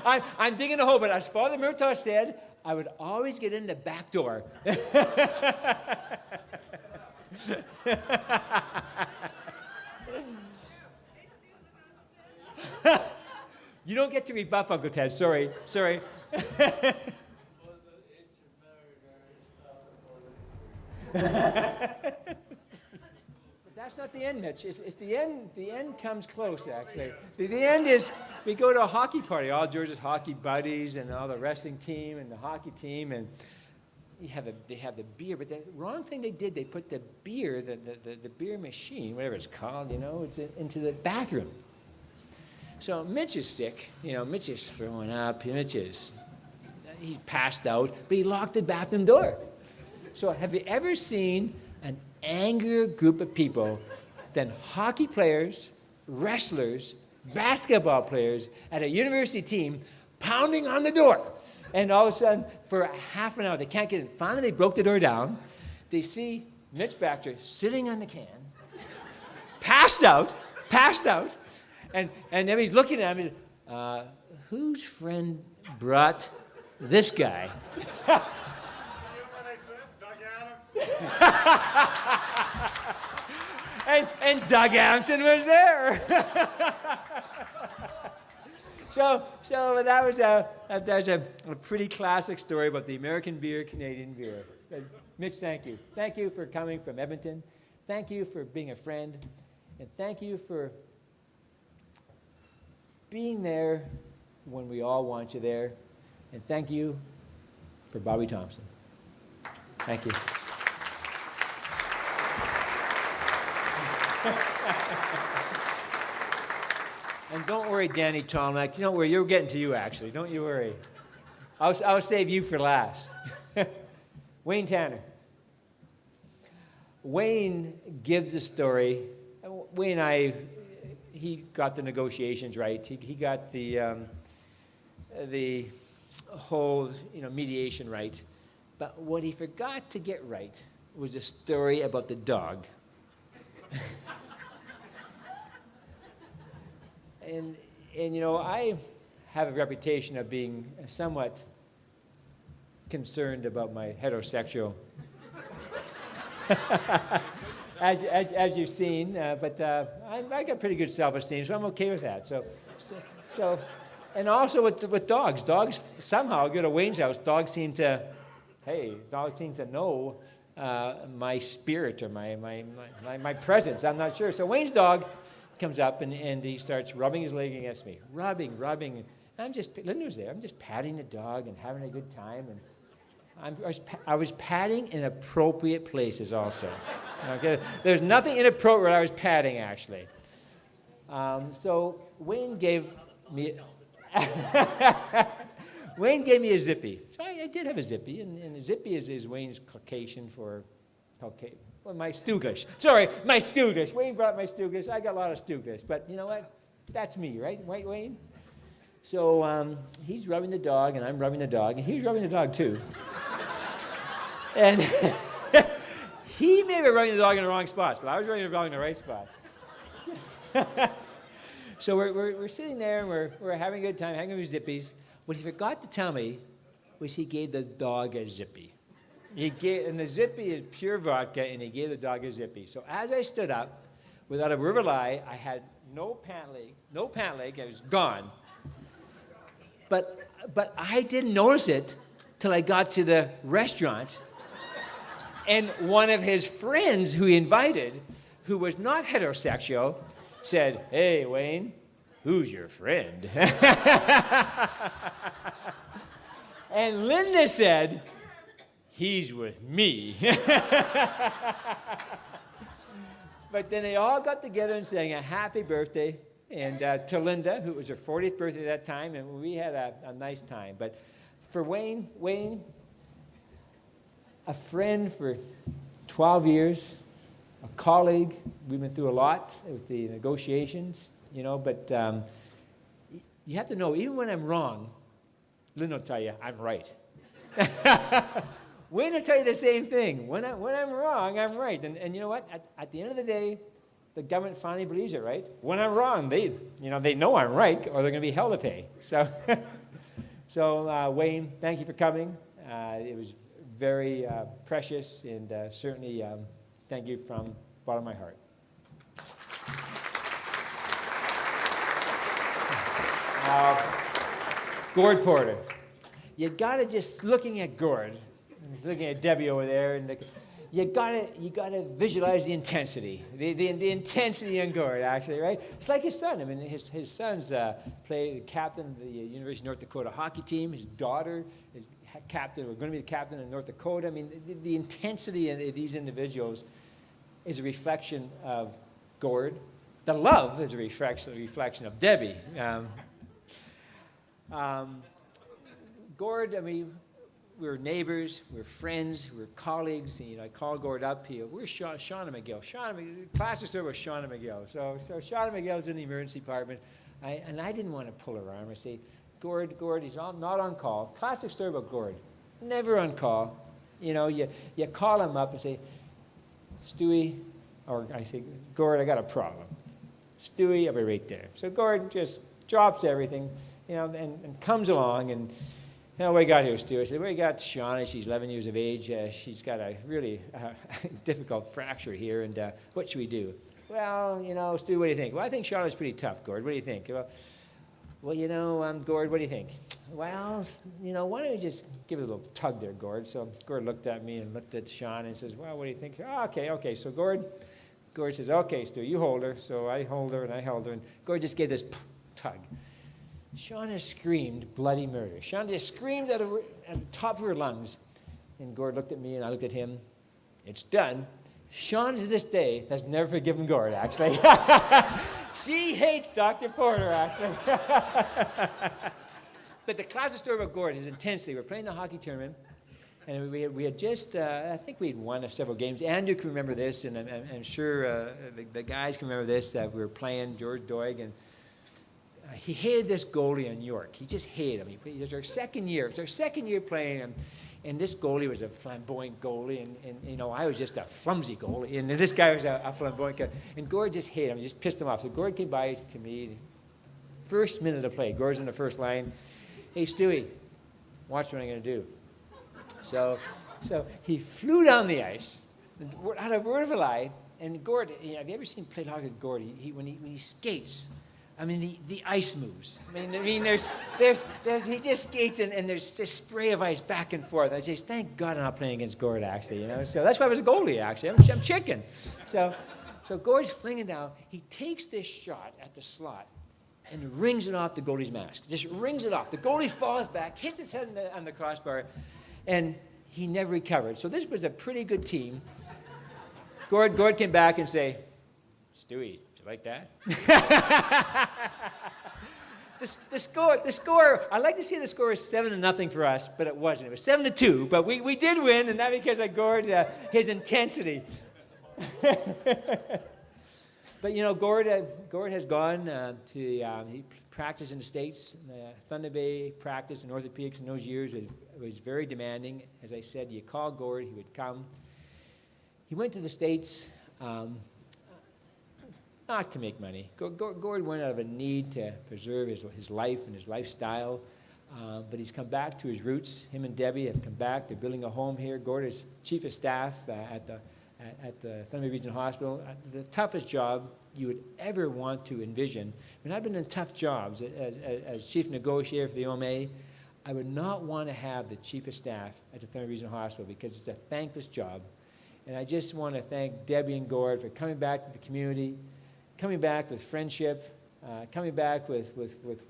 J: I'm digging a hole, but as Father Murtaugh said, I would always get in the back door. You don't get to rebuff, Uncle Ted. Sorry. But that's not the end, Mitch. It's the end. The end comes close, actually. The end is we go to a hockey party, all George's hockey buddies and all the wrestling team and the hockey team, and they have the beer. But the wrong thing they did, they put the beer, the beer machine, whatever it's called, into the bathroom. So Mitch is sick. Mitch is throwing up. He's passed out, but he locked the bathroom door. So have you ever seen an angrier group of people than hockey players, wrestlers, basketball players at a university team pounding on the door? And all of a sudden, for half an hour, they can't get in. Finally, they broke the door down. They see Mitch Baxter sitting on the can, passed out, and then he's looking at him, whose friend brought this guy? And Doug Adamson was there. So that was a pretty classic story about the American beer, Canadian beer. Mitch, thank you. Thank you for coming from Edmonton. Thank you for being a friend. And thank you for being there when we all want you there. And thank you for Bobby Thompson. Thank you. And don't worry, Danny Tomlak. Don't worry, you're getting to you, actually. Don't you worry. I'll save you for last. Wayne Tanner. Wayne gives the story. Wayne he got the negotiations right. He got the whole mediation right. But what he forgot to get right was a story about the dog. And I have a reputation of being somewhat concerned about my heterosexual, as you've seen. But I got pretty good self-esteem, so I'm okay with that. So, and also with dogs. Dogs somehow go to Wayne's house. Dogs seem to know my spirit or my presence. I'm not sure. So Wayne's dog comes up and he starts rubbing his leg against me, rubbing. And Linda's there. I'm just patting the dog and having a good time. And I was patting in appropriate places also. Okay? There's nothing inappropriate where I was patting, actually. So Wayne gave me a zippy. So I did have a zippy, and a zippy is Wayne's Caucasian for Caucasian. Well, my Stooglish. Sorry, my Stooglish. Wayne brought my Stooglish. I got a lot of Stooglish. But you know what? That's me, right, Wayne? So he's rubbing the dog, and I'm rubbing the dog, and he's rubbing the dog too. And he may be rubbing the dog in the wrong spots, but I was rubbing the dog in the right spots. So we're sitting there, and we're having a good time, hanging with zippies. What he forgot to tell me was he gave the dog a zippy. And the zippy is pure vodka, and he gave the dog a zippy. So as I stood up, without a word of a lie, I had no pant leg, I was gone. But I didn't notice it till I got to the restaurant, and one of his friends who he invited, who was not heterosexual, said, "Hey, Wayne, who's your friend?" And Linda said, "He's with me." But then they all got together and sang a happy birthday and to Linda, who was her 40th birthday at that time, and we had a nice time. But for Wayne, a friend for 12 years, a colleague. We've been through a lot with the negotiations, you know, but you have to know, even when I'm wrong, Lynn will tell you, I'm right. Wayne will tell you the same thing. When I'm wrong, I'm right. And you know what? At the end of the day, the government finally believes it, right? When I'm wrong, they know I'm right, or they're going to be hell to pay. So, Wayne, thank you for coming. It was very precious, and certainly thank you from the bottom of my heart. Gord Porter. You gotta just looking at Gord, looking at Debbie over there, and you gotta visualize the intensity, the intensity in Gord, actually, right? It's like his son. I mean, his son's the captain of the University of North Dakota hockey team. His daughter is captain, or going to be the captain of North Dakota. I mean, the intensity of these individuals is a reflection of Gord. The love is a reflection of Debbie. Gord, I mean, we were neighbors, we were friends, we were colleagues. And, you know, I called Gord up here. Where's Shauna McGill? Class of service was Shauna McGill. So Shauna McGill's in the emergency department. And I didn't want to pull her arm. I say, Gord, he's not on call. Classic story about Gord. Never on call. You know, you call him up and say, Stewie, or I say, Gord, I got a problem. Stewie, I'll be right there. So Gord just drops everything, you know, and comes along and, you know, what you got here, Stewie? I said, well, you got Shauna. She's 11 years of age. She's got a really difficult fracture here, and what should we do? Well, you know, Stewie, what do you think? Well, I think Shauna's pretty tough, Gord. What do you think? Well, you know, Gord, what do you think? Well, you know, why don't you just give it a little tug there, Gord? So Gord looked at me and looked at Shauna and says, well, what do you think? Oh, okay. So Gord says, okay, Stewie, you hold her. So I hold her and I held her, and Gord just gave this tug. Shauna screamed bloody murder. Shauna just screamed at the top of her lungs. And Gord looked at me and I looked at him. It's done. Shauna to this day has never forgiven Gord, actually. She hates Dr. Porter, actually. But the classic story about Gord is intensely. We're playing the hockey tournament, and we had just, I think we had won several games. Andrew can remember this, and I'm sure the guys can remember this, that we were playing George Doig, and he hated this goalie in York. He just hated him. It was our second year. It was our second year playing him. And this goalie was a flamboyant goalie, and you know, I was just a clumsy goalie, and this guy was a flamboyant guy. And Gord just hated him, he just pissed him off. So Gord came by to me, first minute of play. Gord's in the first line. Hey, Stewie, watch what I'm going to do. So he flew down the ice, out of word of a lie. And Gord, you know, have you ever seen play hockey with Gord? When he skates, I mean, the ice moves. I mean, there's he just skates and there's this spray of ice back and forth. I just thank God I'm not playing against Gord, actually, you know. So that's why I was a goalie, actually. I'm chicken. So Gord's flinging down. He takes this shot at the slot and rings it off the goalie's mask. Just rings it off. The goalie falls back, hits his head on the crossbar, and he never recovered. So this was a pretty good team. Gord came back and say, Stewie, like that? the score, I'd like to see the score is 7-0 for us, but it wasn't. It was 7-2, but we did win, and not because of Gord, his intensity. But, you know, Gord has gone he practiced in the States. Thunder Bay practice in orthopedics in those years was very demanding. As I said, you call Gord, he would come. He went to the States, not to make money. Gord went out of a need to preserve his life and his lifestyle, but he's come back to his roots. Him and Debbie have come back. They're building a home here. Gord is chief of staff at the Thunder Bay Regional Hospital. The toughest job you would ever want to envision. I mean, I've been in tough jobs as chief negotiator for the OMA. I would not want to have the chief of staff at the Thunder Bay Regional Hospital because it's a thankless job. And I just want to thank Debbie and Gord for coming back to the community, coming back with friendship, coming back with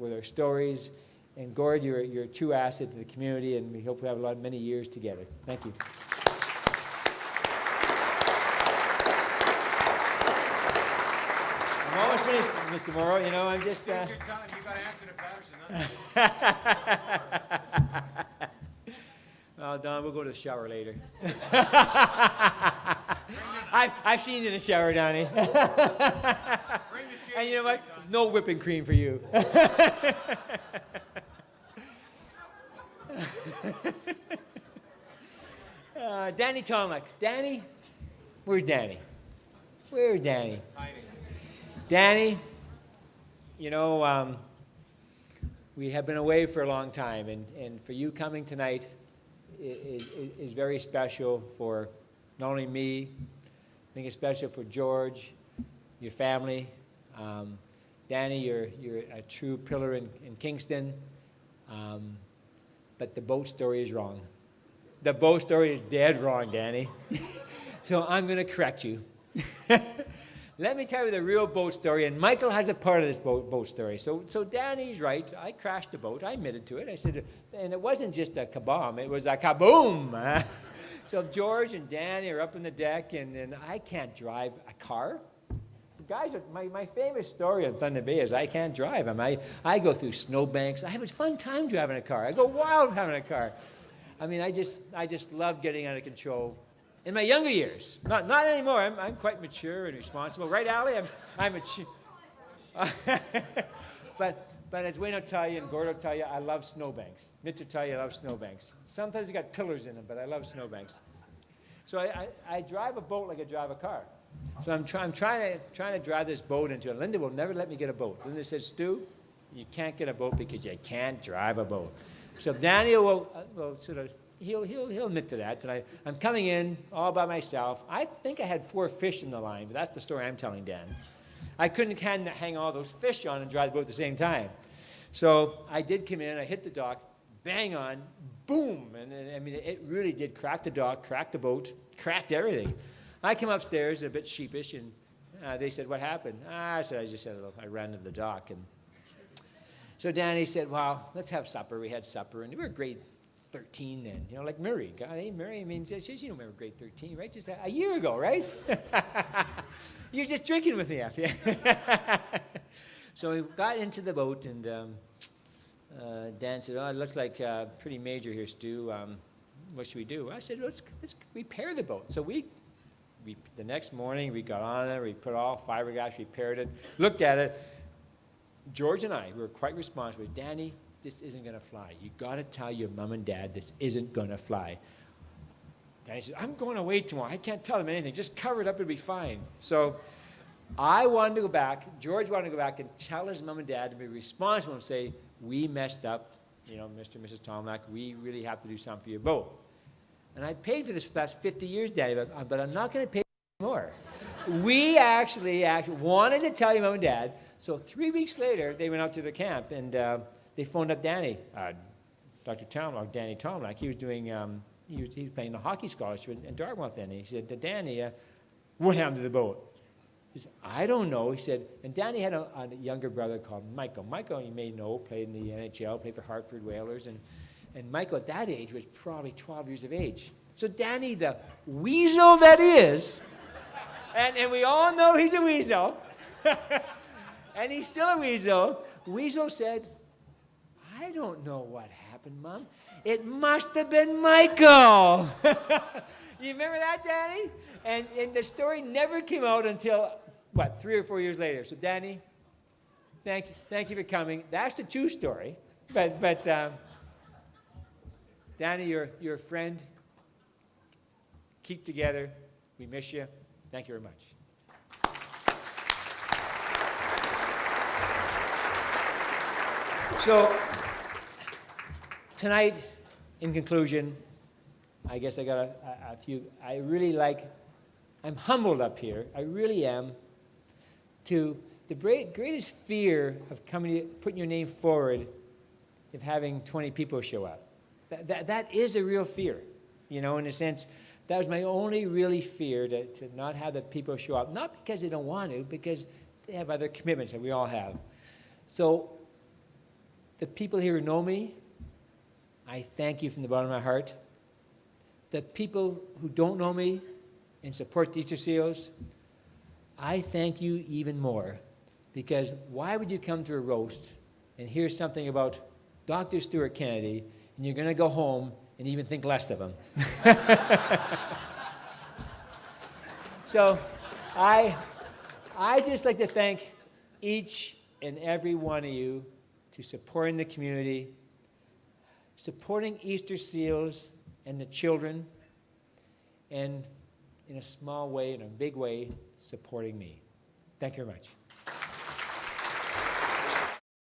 J: our stories. And Gord, you're a true asset to the community, and we hope we have many years together. Thank you. I'm almost finished, Mr. Mauro. You know, I'm just...
A: Take your time. You got to answer to Patterson.
J: Oh, Don, we'll go to the shower later. I've seen you in the shower, Donnie. And you know what? No whipping cream for you. Danny Tomlak. Danny? Where's Danny? Where's Danny? Danny, you know, we have been away for a long time, and for you coming tonight is very special for not only me, I think it's special for George, your family. Danny, you're a true pillar in Kingston, but the boat story is wrong. The boat story is dead wrong, Danny. So I'm going to correct you. Let me tell you the real boat story, and Michael has a part of this boat story. So Danny's right. I crashed the boat. I admitted to it. I said, and it wasn't just a kabam. It was a kaboom. So George and Danny are up on the deck, and I can't drive a car. The guys, my famous story on Thunder Bay is I can't drive. I go through snowbanks. I have a fun time driving a car. I go wild having a car. I mean, I just love getting out of control. In my younger years, not anymore. I'm quite mature and responsible, right, Allie? I'm mature. But as Wayne will tell you and Gord will tell you, I love snowbanks. Mitch will tell you I love snowbanks. Sometimes you got pillars in them, but I love snowbanks. So I drive a boat like I drive a car. So I'm trying to drive this boat into it. Linda will never let me get a boat. Linda said, Stu, you can't get a boat because you can't drive a boat. So Daniel will sort of. He'll admit to that. And I'm coming in all by myself. I think I had 4 fish in the line, but that's the story I'm telling Dan. I couldn't hang all those fish on and drive the boat at the same time. So I did come in. I hit the dock, bang on, boom. And I mean, it really did crack the dock, crack the boat, cracked everything. I came upstairs a bit sheepish, and they said, what happened? I just said, I ran to the dock. And so Danny said, well, let's have supper. We had supper, and we were grade 13 then, you know, like Murray. God, hey, Murray, I mean, you don't remember grade 13, right? Just a year ago, right? You're just drinking with me after. So we got into the boat, and Dan said, oh, it looks like pretty major here, Stu. What should we do? I said, let's repair the boat. So the next morning, we got on it, we put all fiberglass, repaired it, looked at it. George and I were quite responsible. Danny, this isn't going to fly. You got to tell your mom and dad this isn't going to fly. Danny said, I'm going away tomorrow. I can't tell them anything. Just cover it up. It'll be fine. So I wanted to go back. George wanted to go back and tell his mom and dad to be responsible and say, we messed up, you know, Mr. and Mrs. Tomlak. We really have to do something for your boat. And I paid for this for the past 50 years, Daddy, but I'm not going to pay more. We actually wanted to tell your mom and dad. So 3 weeks later, they went out to the camp, and they phoned up Danny, Dr. Tomlak, Danny Tomlak. He was doing, he was playing the hockey scholarship in Dartmouth then. And he said to Danny, what happened to the boat? He said, I don't know. He said, and Danny had a younger brother called Michael. Michael, you may know, played in the NHL, played for Hartford Whalers. And Michael at that age was probably 12 years of age. So Danny, the weasel that is, and we all know he's a weasel, and he's still a weasel. Weasel said, I don't know what happened, Mom. It must have been Michael. You remember that, Danny? And the story never came out until, 3 or 4 years later. So, Danny, thank you for coming. That's the true story. But Danny, you're a friend. Keep together. We miss you. Thank you very much. So, tonight, in conclusion, I guess I got a few. I'm humbled up here. I really am. To the greatest fear of putting your name forward, of having 20 people show up. That is a real fear, you know, in a sense. That was my only really fear, to not have the people show up. Not because they don't want to, because they have other commitments that we all have. So the people here who know me, I thank you from the bottom of my heart. The people who don't know me and support the Easter Seals, I thank you even more. Because why would you come to a roast and hear something about Dr. Stewart Kennedy, and you're going to go home and even think less of him? So I just like to thank each and every one of you to supporting the community, supporting Easter Seals and the children, and in a small way, in a big way, supporting me. Thank you very much.